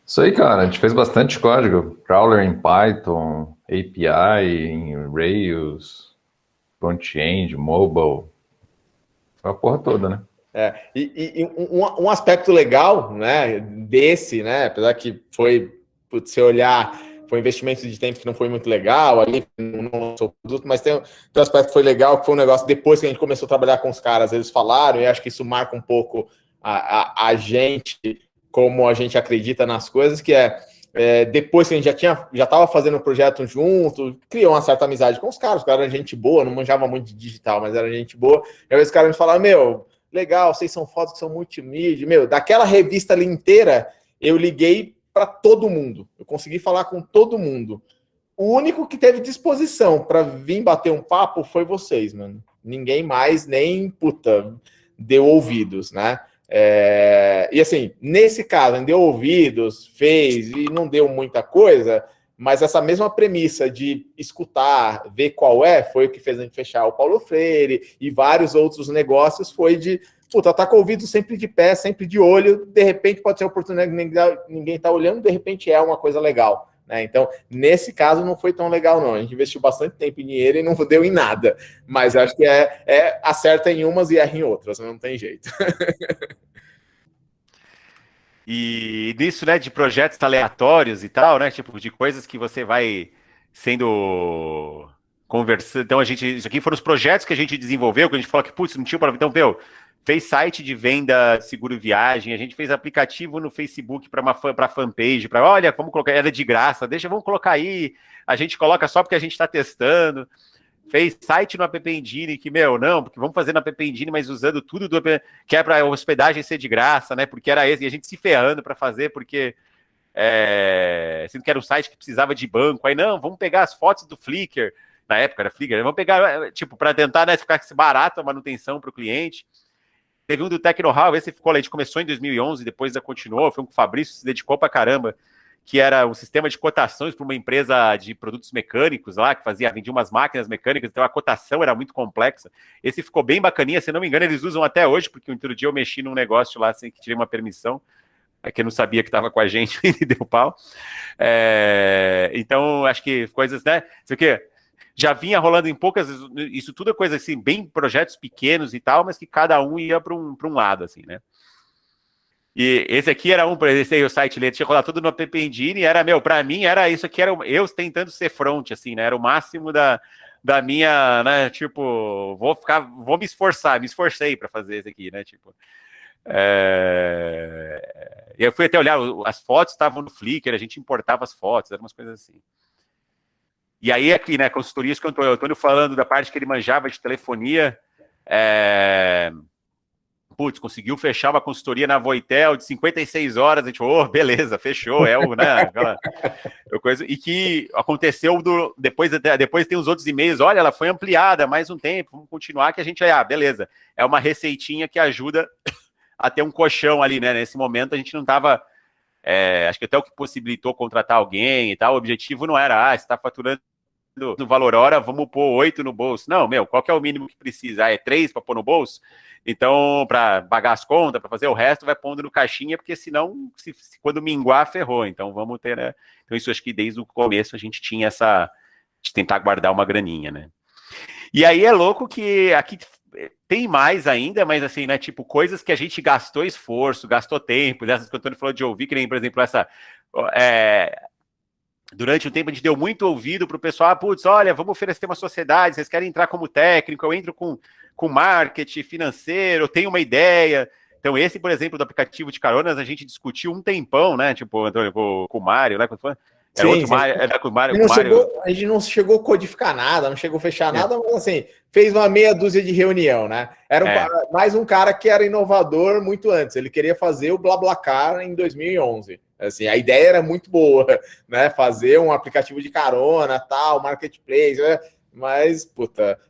Isso aí, cara. A gente fez bastante código. Crawler em Python, API em Rails, front-end, mobile. Foi a porra toda, né? E um aspecto legal, né, desse, né, apesar que foi, se olhar, foi um investimento de tempo que não foi muito legal, ali não lançou o produto, mas tem um aspecto que foi legal, que foi um negócio, depois que a gente começou a trabalhar com os caras, eles falaram, e acho que isso marca um pouco a gente, como a gente acredita nas coisas, que depois que a gente já estava fazendo o projeto junto, criou uma certa amizade com os caras eram gente boa, não manjava muito de digital, mas era gente boa, e aí os caras me falaram, legal, vocês são fotos que são multimídia, daquela revista ali inteira, eu liguei para todo mundo, eu consegui falar com todo mundo. O único que teve disposição para vir bater um papo foi vocês, mano. Ninguém mais nem, deu ouvidos, né? E assim, nesse caso, deu ouvidos, fez e não deu muita coisa, mas essa mesma premissa de escutar, ver qual foi o que fez a gente fechar o Paulo Freire e vários outros negócios, foi de, tá com o ouvido sempre de pé, sempre de olho, de repente pode ser oportunidade que ninguém tá olhando, de repente é uma coisa legal, né? Então, nesse caso não foi tão legal não, a gente investiu bastante tempo e dinheiro e não deu em nada, mas acho que acerta em umas e erra em outras, não tem jeito. E nisso, né, de projetos aleatórios e tal, né, tipo, de coisas que você vai sendo conversando. Então, isso aqui foram os projetos que a gente desenvolveu, que a gente falou que, não tinha para. Então, fez site de venda seguro viagem, a gente fez aplicativo no Facebook para fanpage, para, olha, vamos colocar, era de graça, vamos colocar aí, a gente coloca só porque a gente está testando. Fez site no App Engine, que, não, porque vamos fazer no App Engine, mas usando tudo que é para a hospedagem ser de graça, né? Porque era esse, e a gente se ferrando para fazer, porque sendo que era um site que precisava de banco, aí não, vamos pegar as fotos do Flickr, na época era Flickr, vamos pegar, tipo, para tentar, né, ficar barato a manutenção para o cliente. Teve um do TecnoHow, esse ficou lá, a gente começou em 2011, depois continuou, foi um que o Fabrício se dedicou para caramba, que era um sistema de cotações para uma empresa de produtos mecânicos lá, que vendia umas máquinas mecânicas, então a cotação era muito complexa. Esse ficou bem bacaninha, se não me engano, eles usam até hoje, porque outro dia eu mexi num negócio lá sem que tirei uma permissão, que eu não sabia que estava com a gente e deu pau. Então, acho que coisas, né? Isso aqui já vinha rolando em poucas, isso tudo é coisa assim, bem projetos pequenos e tal, mas que cada um ia para um lado, assim, né? E esse aqui era esse aí, o site ele tinha rolado tudo no App Engine, era, para mim, era isso aqui, era eu tentando ser front, assim, né? Era o máximo da minha, né? Tipo, vou me esforcei para fazer isso aqui, né? Tipo. E eu fui até olhar, as fotos estavam no Flickr, a gente importava as fotos, eram umas coisas assim. E aí aqui, né, consultorias que o Antônio falando da parte que ele manjava de telefonia, conseguiu fechar uma consultoria na Voitel de 56 horas, a gente falou, beleza, fechou, né, aquela coisa, e que aconteceu depois tem os outros e-mails, olha, ela foi ampliada mais um tempo, vamos continuar, que a gente, beleza, é uma receitinha que ajuda a ter um colchão ali, né, nesse momento a gente não estava, acho que até o que possibilitou contratar alguém e tal, o objetivo não era, você está faturando no valor hora, vamos pôr 8 no bolso. Não, qual que é o mínimo que precisa? É 3 para pôr no bolso? Então, para pagar as contas, para fazer o resto, vai pondo no caixinha, porque senão, quando minguar, ferrou. Então, vamos ter, né? Então, isso acho que desde o começo a gente tinha de tentar guardar uma graninha, né? E aí é louco que aqui tem mais ainda, mas assim, né? Tipo, coisas que a gente gastou esforço, gastou tempo, dessas que o Antônio falou de ouvir, que nem, por exemplo, essa... Durante um tempo a gente deu muito ouvido para o pessoal, olha, vamos oferecer uma sociedade, vocês querem entrar como técnico, eu entro com marketing financeiro, eu tenho uma ideia. Então esse, por exemplo, do aplicativo de caronas, a gente discutiu um tempão, né, tipo, Antônio, com o Mário, né, quando foi? Era outro Mário, era com o Mário. A gente não chegou a codificar nada, não chegou a fechar nada, mas assim, fez uma meia dúzia de reunião, né? Era mais um cara que era inovador muito antes, ele queria fazer o BlaBlaCar em 2011. Assim, a ideia era muito boa, né? Fazer um aplicativo de carona, tal, marketplace, né? Mas,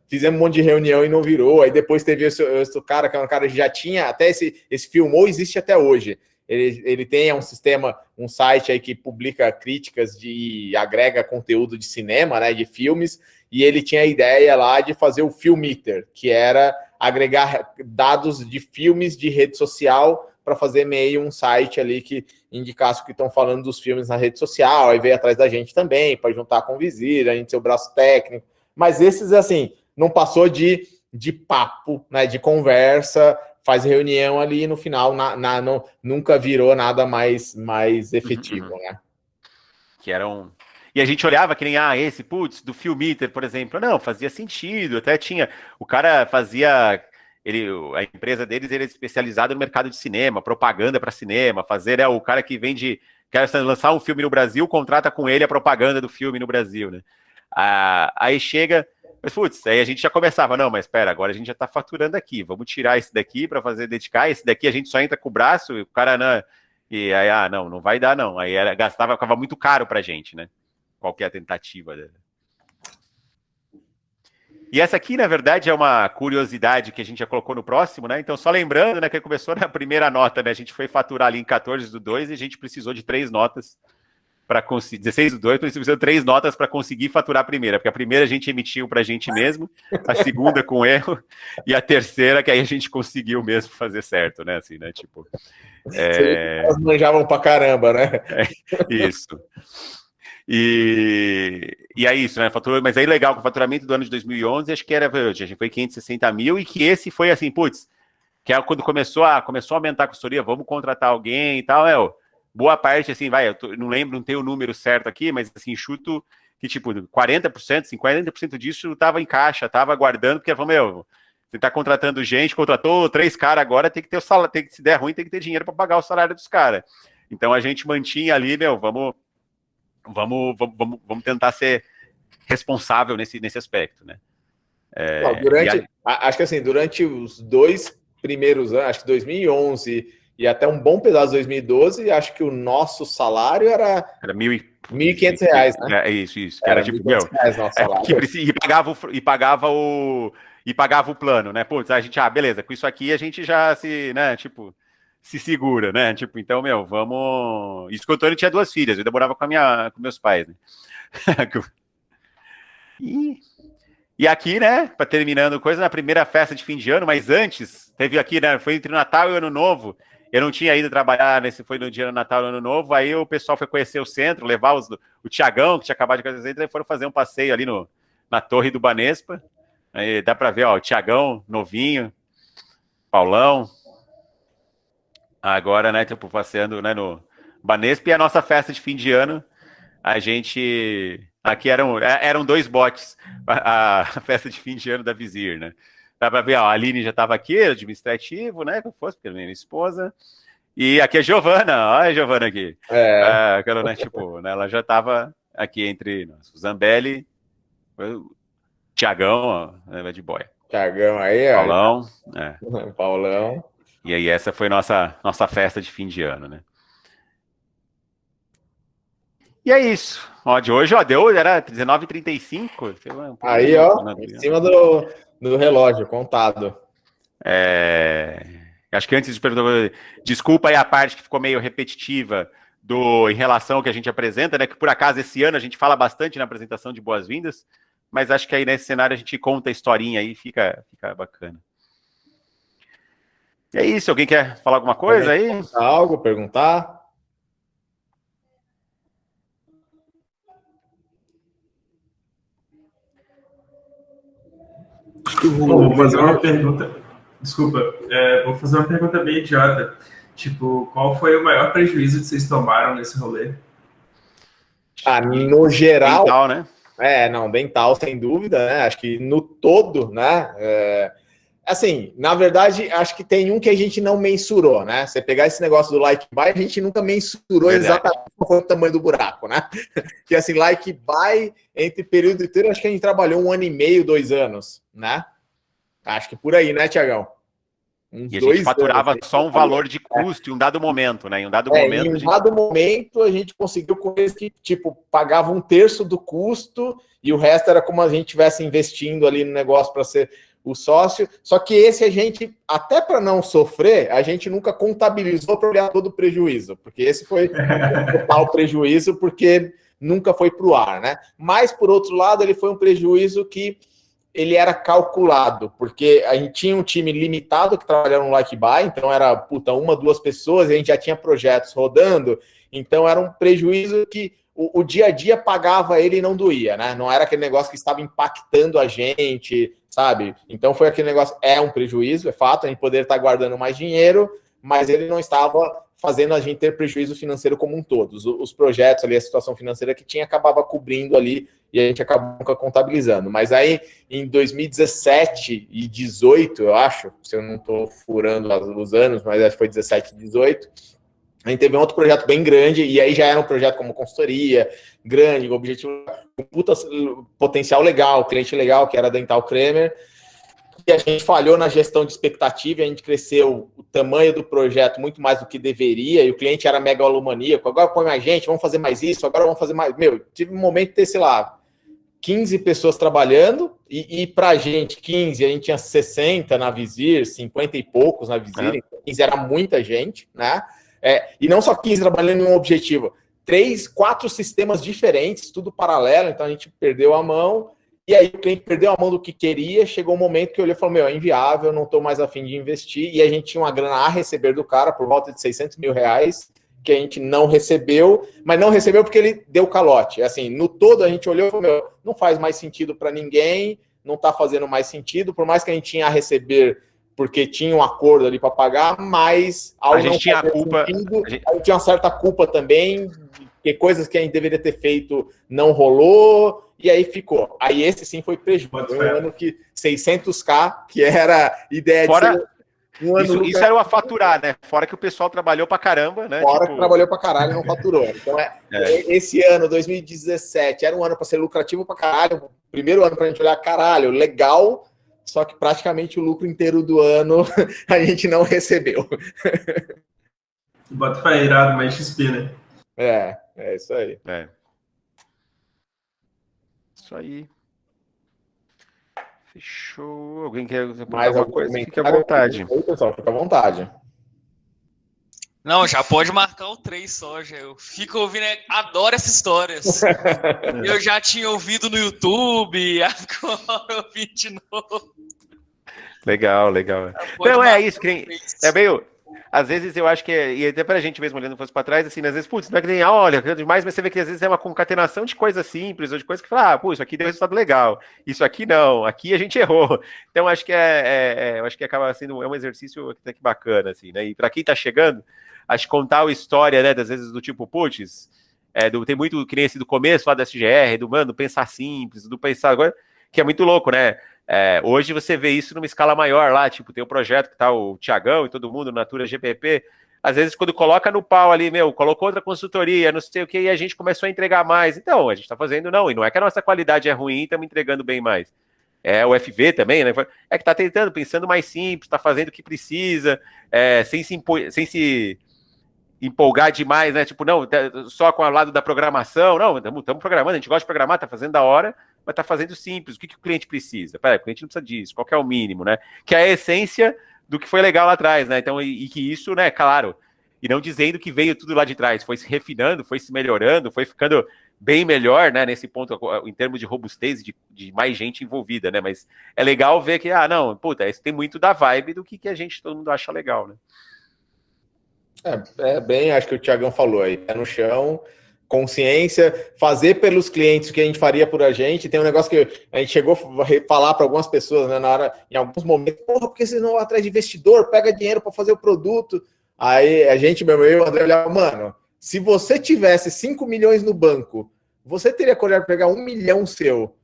fizemos um monte de reunião e não virou. Aí depois teve esse cara, que é um cara que já tinha, até esse Filmou existe até hoje. Ele tem um sistema, um site aí que publica críticas e agrega conteúdo de cinema, né? De filmes, e ele tinha a ideia lá de fazer o Filmmeter, que era agregar dados de filmes de rede social para fazer meio um site ali que indicasse o que estão falando dos filmes na rede social, aí veio atrás da gente também, para juntar com o Vizir, a gente ser o braço técnico, mas esses, assim, não passou de papo, né, de conversa, faz reunião ali e no final nunca virou nada mais efetivo, né? Que eram... E a gente olhava que nem, esse, do Filmmeter, por exemplo, não, fazia sentido, até tinha, o cara fazia... a empresa deles ele é especializada no mercado de cinema, propaganda para cinema, o cara que vende, quer lançar um filme no Brasil, contrata com ele a propaganda do filme no Brasil, né? Aí chega, mas aí a gente já começava, não, mas espera, agora a gente já está faturando aqui, vamos tirar esse daqui para fazer dedicar, esse daqui a gente só entra com o braço, e o cara não, e aí, não vai dar não, aí ficava muito caro pra gente, né? Qualquer tentativa dele. E essa aqui, na verdade, é uma curiosidade que a gente já colocou no próximo, né? Então, só lembrando, né, que começou na primeira nota, né? A gente foi faturar ali em 14/2 e a gente precisou de 3 notas para conseguir... 16/2, precisou de 3 notas para conseguir faturar a primeira, porque a primeira a gente emitiu para a gente mesmo, a segunda com erro, e a terceira que aí a gente conseguiu mesmo fazer certo, né? Assim, né? Tipo... Elas manjavam pra caramba, né? Isso. E é isso, né? Mas aí legal, com o faturamento do ano de 2011, acho que a gente foi 560 mil, e que esse foi assim, que é quando começou a aumentar a consultoria, vamos contratar alguém e tal, boa parte, assim, não lembro, não tenho o número certo aqui, mas assim, chuto que tipo, 40%, 50% disso estava em caixa, estava guardando, porque você está contratando gente, contratou 3 caras agora, tem que ter o salário, se der ruim, tem que ter dinheiro para pagar o salário dos caras. Então a gente mantinha ali, vamos tentar ser responsável nesse aspecto, né? Acho que assim, durante os 2 primeiros anos, acho que 2011 e até um bom pedaço de 2012, acho que o nosso salário era R$1.500, né? Isso. Era tipo, e pagava o plano, né? A gente, beleza, com isso aqui a gente já se, né, tipo, se segura, né? Tipo, então, meu, vamos... Isso que o Antônio tinha 2 filhas, eu demorava com meus pais, né? E aqui, né, para terminando coisa, na primeira festa de fim de ano, mas antes, teve aqui, né, foi entre Natal e Ano Novo, eu não tinha ido trabalhar, foi no dia do Natal e Ano Novo, aí o pessoal foi conhecer o centro, levar o Tiagão, que tinha acabado de conhecer o centro, e foram fazer um passeio ali na Torre do Banespa, aí dá para ver, ó, o Tiagão, novinho, Paulão, agora, né, tipo, passeando, né, no Banespa, e a nossa festa de fim de ano, a gente... Aqui eram 2 botes, a festa de fim de ano da Vizir, né? Dá para ver, ó, a Aline já estava aqui, administrativo, né? Como fosse, porque é minha esposa. E aqui é a Giovana, olha a Giovana aqui. Aquela, né, tipo, né, ela já estava aqui entre nós. O Zambelli, o Tiagão, ó, de boia. Tiagão aí, ó. Paulão. Paulão. E aí, essa foi nossa festa de fim de ano, né? E é isso. Ó, de hoje, ó, era 19h35. Aí, ó, em cima do relógio, contado. Acho que antes de perguntar, desculpa aí a parte que ficou meio repetitiva em relação ao que a gente apresenta, né? Que por acaso esse ano a gente fala bastante na apresentação de boas-vindas, mas acho que aí nesse cenário a gente conta a historinha aí, fica bacana. E é isso. Alguém quer falar alguma coisa aí? Algo, perguntar? Vou fazer uma pergunta. Desculpa, vou fazer uma pergunta bem idiota. Tipo, qual foi o maior prejuízo que vocês tomaram nesse rolê? No geral. Dental, né? Não, dental, sem dúvida, né? Acho que no todo, né? Assim, na verdade, acho que tem um que a gente não mensurou, né? Você pegar esse negócio do like buy, a gente nunca mensurou exatamente qual foi o tamanho do buraco, né? Que assim, like buy entre período inteiro, acho que a gente trabalhou 1 ano e meio, 2 anos, né? Acho que por aí, né, Tiagão? E a gente faturava só um valor de custo em um dado momento, né? Em um dado momento, a gente conseguiu com eles que, tipo, pagava 1/3 do custo e o resto era como a gente estivesse investindo ali no negócio para ser o sócio. Só que esse a gente, até para não sofrer, a gente nunca contabilizou para olhar todo o prejuízo, porque esse foi o total prejuízo, porque nunca foi para o ar, né? Mas, por outro lado, ele foi um prejuízo que ele era calculado, porque a gente tinha um time limitado que trabalhava no like buy, então era, 1, 2 pessoas, e a gente já tinha projetos rodando, então era um prejuízo que o dia a dia pagava ele e não doía, né? Não era aquele negócio que estava impactando a gente, sabe? Então foi aquele negócio, é um prejuízo, é fato, a gente poderia estar guardando mais dinheiro, mas ele não estava fazendo a gente ter prejuízo financeiro como um todo. Os projetos ali, a situação financeira que tinha, acabava cobrindo ali e a gente acabou nunca contabilizando. Mas aí, em 2017 e 2018, eu acho, se eu não estou furando os anos, mas acho que foi 17 e 18, a gente teve um outro projeto bem grande, e aí já era um projeto como consultoria, grande, com objetivo, com puta potencial legal, cliente legal, que era a Dental Kramer, e a gente falhou na gestão de expectativa, e a gente cresceu o tamanho do projeto muito mais do que deveria, e o cliente era megalomaníaco, agora põe mais gente, vamos fazer mais isso, agora vamos fazer mais... Tive um momento de ter, sei lá, 15 pessoas trabalhando, e pra gente, 15, a gente tinha 60 na Vizir, 50 e poucos na Vizir, então 15 era muita gente, né? E não só 15 trabalhando em um objetivo, 3, 4 sistemas diferentes, tudo paralelo, então a gente perdeu a mão, e aí o cliente perdeu a mão do que queria, chegou um momento que eu olhei e falei, é inviável, não estou mais a fim de investir, e a gente tinha uma grana a receber do cara, por volta de 600 mil reais, que a gente não recebeu, mas não recebeu porque ele deu calote. Assim, no todo a gente olhou e falou, não faz mais sentido para ninguém, não está fazendo mais sentido, por mais que a gente tinha a receber porque tinha um acordo ali para pagar, mas a gente tinha a culpa, sentido, a gente tinha uma certa culpa também, que coisas que a gente deveria ter feito não rolou, e aí ficou. Aí esse sim foi prejuízo. Foi um ano que 600k, que era ideia de ser um ano isso era o a faturar, né? Fora que o pessoal trabalhou pra caramba, né? Fora que trabalhou pra caralho e não faturou. Então esse ano, 2017, era um ano para ser lucrativo pra caralho, primeiro ano pra gente olhar, caralho, legal, só que praticamente o lucro inteiro do ano a gente não recebeu. Bota pra irado, mais XP, né? É isso aí. Isso aí. Fechou. Alguém quer mais alguma coisa? Fique à vontade. Oi, pessoal, fica à vontade. Não, já pode marcar o 3 só, já. Eu fico ouvindo, adoro essas histórias. Eu já tinha ouvido no YouTube, agora eu ouvi de novo. Legal. Não, é isso, é meio... Às vezes eu acho que, e até pra gente mesmo olhando fosse pra trás, assim, às vezes, putz, não é que nem, olha, demais, mas você vê que às vezes é uma concatenação de coisas simples, ou de coisas que fala, pô, isso aqui deu resultado legal, isso aqui não, aqui a gente errou. Então, acho que eu acho que acaba sendo um exercício até que bacana, assim, né? E pra quem tá chegando, acho que contar a história, né, das vezes do tipo, putz, tem muito, que nem esse do começo, lá da SGR, do, mano, pensar simples, do pensar agora, que é muito louco, né? Hoje você vê isso numa escala maior lá, tipo, tem um projeto que tá o Thiagão e todo mundo, Natura GPP, às vezes quando coloca no pau ali, colocou outra consultoria, não sei o que, e a gente começou a entregar mais. Então, a gente tá fazendo, e não é que a nossa qualidade é ruim, estamos entregando bem mais. O FV também, né? É que tá tentando, pensando mais simples, tá fazendo o que precisa, sem se empolgar demais, né? Tipo, não, só com o lado da programação, não, estamos programando, a gente gosta de programar, tá fazendo da hora, mas tá fazendo simples. O que o cliente precisa? Peraí, o cliente não precisa disso, qual que é o mínimo, né? Que é a essência do que foi legal lá atrás, né? Então, e que isso, né, claro, e não dizendo que veio tudo lá de trás, foi se refinando, foi se melhorando, foi ficando bem melhor, né, nesse ponto, em termos de robustez, de mais gente envolvida, né? Mas é legal ver que, não, puta, isso tem muito da vibe do que todo mundo acha legal, né? Bem, acho que o Thiagão falou aí, pé no chão, consciência, fazer pelos clientes o que a gente faria por a gente. Tem um negócio que a gente chegou a falar para algumas pessoas, né, na hora, em alguns momentos, porra, porque vocês não vão atrás de investidor, pega dinheiro para fazer o produto. Aí a gente, eu e o André olhava, mano, se você tivesse 5 milhões no banco, você teria coragem de pegar 1 milhão seu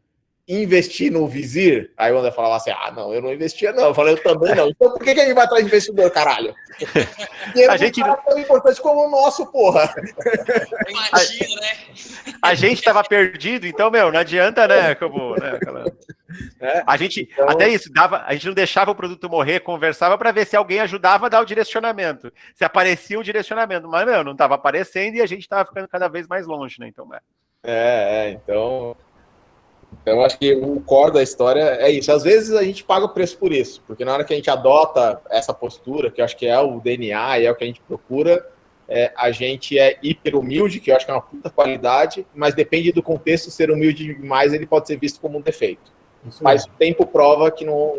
e investir no Vizir? Aí o André falava assim, não, eu não investia não. Eu falei, eu também não. Então por que a gente vai atrás de investidor, caralho? A gente não é tão importante como o nosso, porra. Imagina, né? A gente tava perdido, então, não adianta, né? Como, né a gente, então... até isso, a gente não deixava o produto morrer, conversava para ver se alguém ajudava a dar o direcionamento. Se aparecia o direcionamento, mas, não tava aparecendo e a gente tava ficando cada vez mais longe, né? Então, Então, acho que o core da história é isso. Às vezes a gente paga o preço por isso, porque na hora que a gente adota essa postura, que eu acho que é o DNA e é o que a gente procura, a gente é hiper humilde, que eu acho que é uma puta qualidade, mas depende do contexto, ser humilde demais, ele pode ser visto como um defeito. Mas o tempo prova que, não,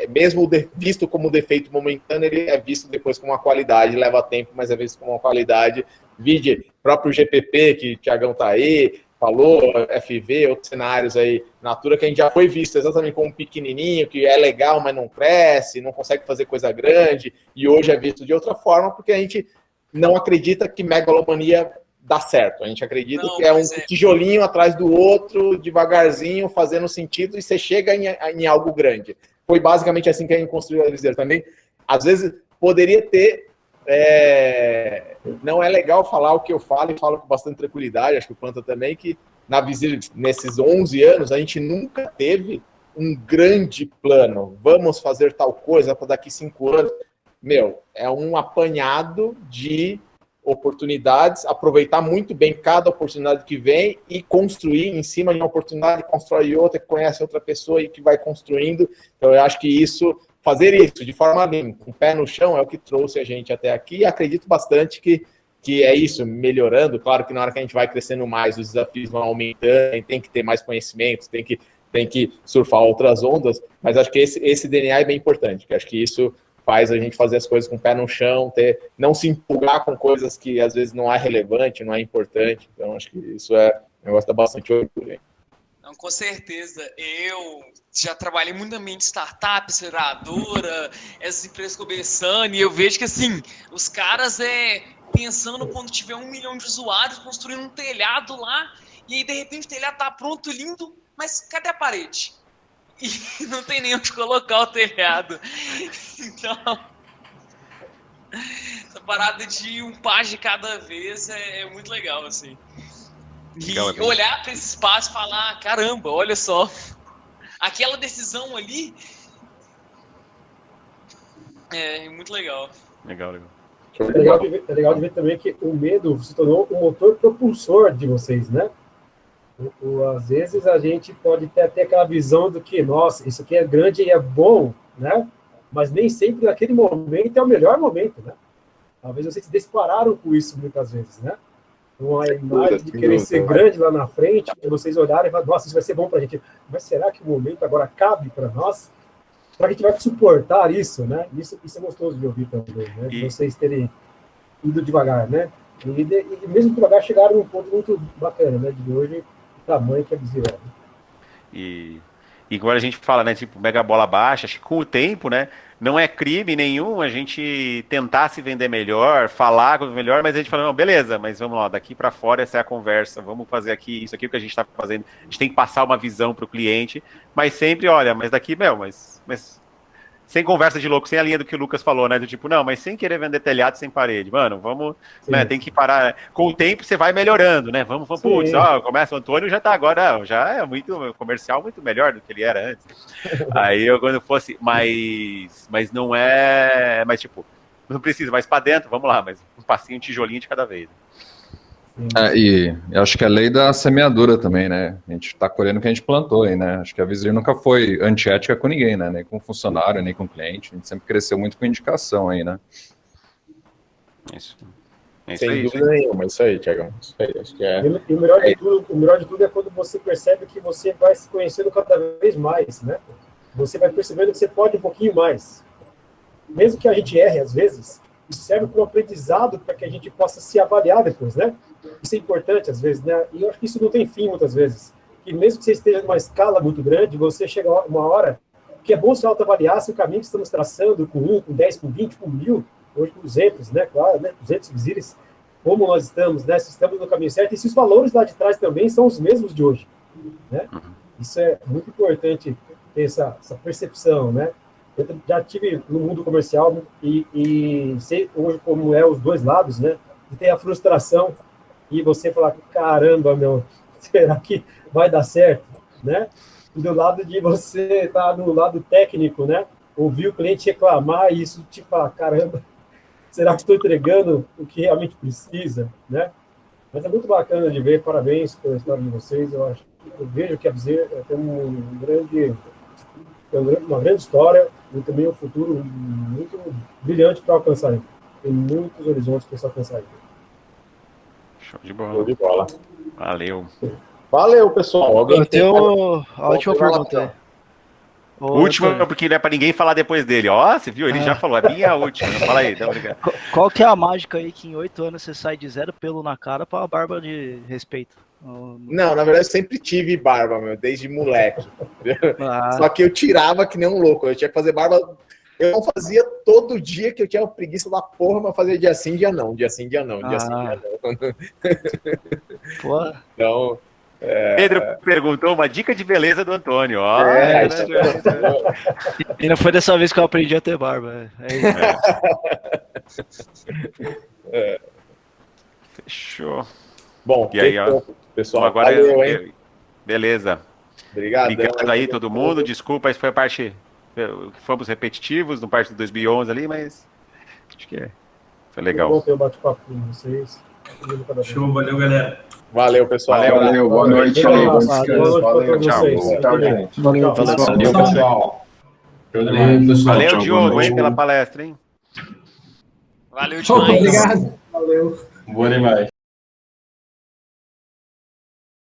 mesmo visto como defeito momentâneo, ele é visto depois como uma qualidade, leva tempo, mas é visto como uma qualidade. Vide próprio GPP, que o Thiagão tá aí, falou, FV, outros cenários aí, Natura, que a gente já foi visto exatamente como um pequenininho, que é legal, mas não cresce, não consegue fazer coisa grande, e hoje é visto de outra forma, porque a gente não acredita que megalomania dá certo. A gente acredita que é um tijolinho atrás do outro, devagarzinho, fazendo sentido, e você chega em algo grande. Foi basicamente assim que a gente construiu a Vizir também. Às vezes, poderia ter... não é legal falar o que eu falo, e falo com bastante tranquilidade, acho que o Planta também, que na Vizir, nesses 11 anos, a gente nunca teve um grande plano. Vamos fazer tal coisa para daqui 5 anos. É um apanhado de oportunidades, aproveitar muito bem cada oportunidade que vem e construir em cima de uma oportunidade, constrói outra, que conhece outra pessoa e que vai construindo. Então, eu acho que fazer isso de forma limpa, com o pé no chão, é o que trouxe a gente até aqui, e acredito bastante que é isso, melhorando. Claro que na hora que a gente vai crescendo mais, os desafios vão aumentando, tem que ter mais conhecimentos, tem que surfar outras ondas, mas acho que esse DNA é bem importante, que acho que isso faz a gente fazer as coisas com o pé no chão, não se empolgar com coisas que às vezes não é relevante, não é importante. Então, acho que isso é um negócio que dá bastante orgulho. Não, com certeza. Eu já trabalhei muito na mente startup, aceleradora, essas empresas começando, e eu vejo que, assim, os caras pensando quando tiver 1 milhão de usuários, construindo um telhado lá, e aí, de repente, o telhado tá pronto, lindo, mas cadê a parede? E não tem nem onde colocar o telhado. Então, essa parada de um passo de cada vez é muito legal, assim. E olhar para esse espaço e falar, caramba, olha só, aquela decisão ali é muito legal. Legal. É legal de ver também que o medo se tornou o motor propulsor de vocês, né? Às vezes a gente pode ter até aquela visão do que, nossa, isso aqui é grande e é bom, né? Mas nem sempre naquele momento é o melhor momento, né? Talvez vocês se dispararam com isso muitas vezes, né? Uma imagem de querer ser grande lá na frente, e vocês olharem e falar, nossa, isso vai ser bom para a gente. Mas será que o momento agora cabe para nós? Para que a gente vai suportar isso, né? Isso é gostoso de ouvir também, né? De vocês terem ido devagar, né? E mesmo devagar chegaram num ponto muito bacana, né? De hoje, o tamanho que é Abzero. E agora a gente fala, né, tipo, mega bola baixa, acho que com o tempo, né, não é crime nenhum a gente tentar se vender melhor, falar melhor, mas a gente fala, não, beleza, mas vamos lá, daqui para fora essa é a conversa, vamos fazer aqui, isso aqui é o que a gente está fazendo, a gente tem que passar uma visão para o cliente, mas sempre, olha, mas daqui, mas sem conversa de louco, sem a linha do que o Lucas falou, né? Do tipo, não, mas sem querer vender telhado sem parede. Mano, vamos, né? Tem que parar. Com o tempo você vai melhorando, né? Vamos, putz, ó, começa o Antônio já tá agora, já é muito comercial, muito melhor do que ele era antes. Aí eu, quando fosse, mas não é, mas tipo, não precisa, mas para dentro, vamos lá, mas um passinho, um tijolinho de cada vez. E eu acho que é a lei da semeadura também, né? A gente tá colhendo o que a gente plantou aí, né? Acho que a Visir nunca foi antiética com ninguém, né? Nem com funcionário, nem com cliente. A gente sempre cresceu muito com indicação aí, né? Isso. Sem dúvida nenhuma, isso aí, Thiagão. Isso aí, acho que é. E o melhor de tudo é quando você percebe que você vai se conhecendo cada vez mais, né? Você vai percebendo que você pode um pouquinho mais. Mesmo que a gente erre às vezes, isso serve como aprendizado para que a gente possa se avaliar depois, né? Isso é importante, às vezes, né? E eu acho que isso não tem fim, muitas vezes. E mesmo que você esteja numa escala muito grande, você chega uma hora que é bom se autoavaliar se o caminho que estamos traçando com 1, com 10, com 20, com 1000, hoje com 200, né? Claro, né? 200 Visires, como nós estamos, né? Se estamos no caminho certo e se os valores lá de trás também são os mesmos de hoje, né? Isso é muito importante ter essa percepção, né? Eu já tive no mundo comercial e sei hoje como é os dois lados, né? E tem a frustração e você falar, caramba, meu, será que vai dar certo, né? E do lado de você estar no lado técnico, né? Ouvir o cliente reclamar e isso te falar, caramba, será que estou entregando o que realmente precisa, né? Mas é muito bacana de ver, parabéns pela história de vocês, eu vejo que a Abzero tem uma grande história e também um futuro muito brilhante para alcançar. Tem muitos horizontes para se alcançar. Show de bola. Show de bola. Valeu. Valeu, pessoal. Alguém eu tenho a última pergunta aí. Última, porque não é para ninguém falar depois dele. Ó, você viu? Ele já falou, é minha última. Fala aí, dá uma Qual que é a mágica aí que em 8 anos você sai de 0 pelo na cara para a barba de respeito? Não, na verdade eu sempre tive barba, meu, desde moleque. Só que eu tirava que nem um louco. Eu tinha que fazer barba. Eu não fazia todo dia, que eu tinha preguiça da porra, mas fazia dia sim, dia não. Dia sim, dia não. Dia sim, dia não. Pô. Então. Pedro perguntou uma dica de beleza do Antônio. Ó, E não foi dessa vez que eu aprendi a ter barba. Fechou. Bom, e aí, ó, pessoal, agora valeu, hein? Beleza. Obrigado aí todo mundo. Desculpa, isso foi a parte que fomos repetitivos no parte de 2011 ali, mas acho que foi legal. Bom ter um bate-papo com vocês. Show, valeu, galera. Valeu, pessoal. Valeu, boa noite. Valeu, tchau, gente. Valeu, pessoal. Valeu, Diogo, hein, pela palestra, hein? Valeu demais. Obrigado. Valeu. Boa demais.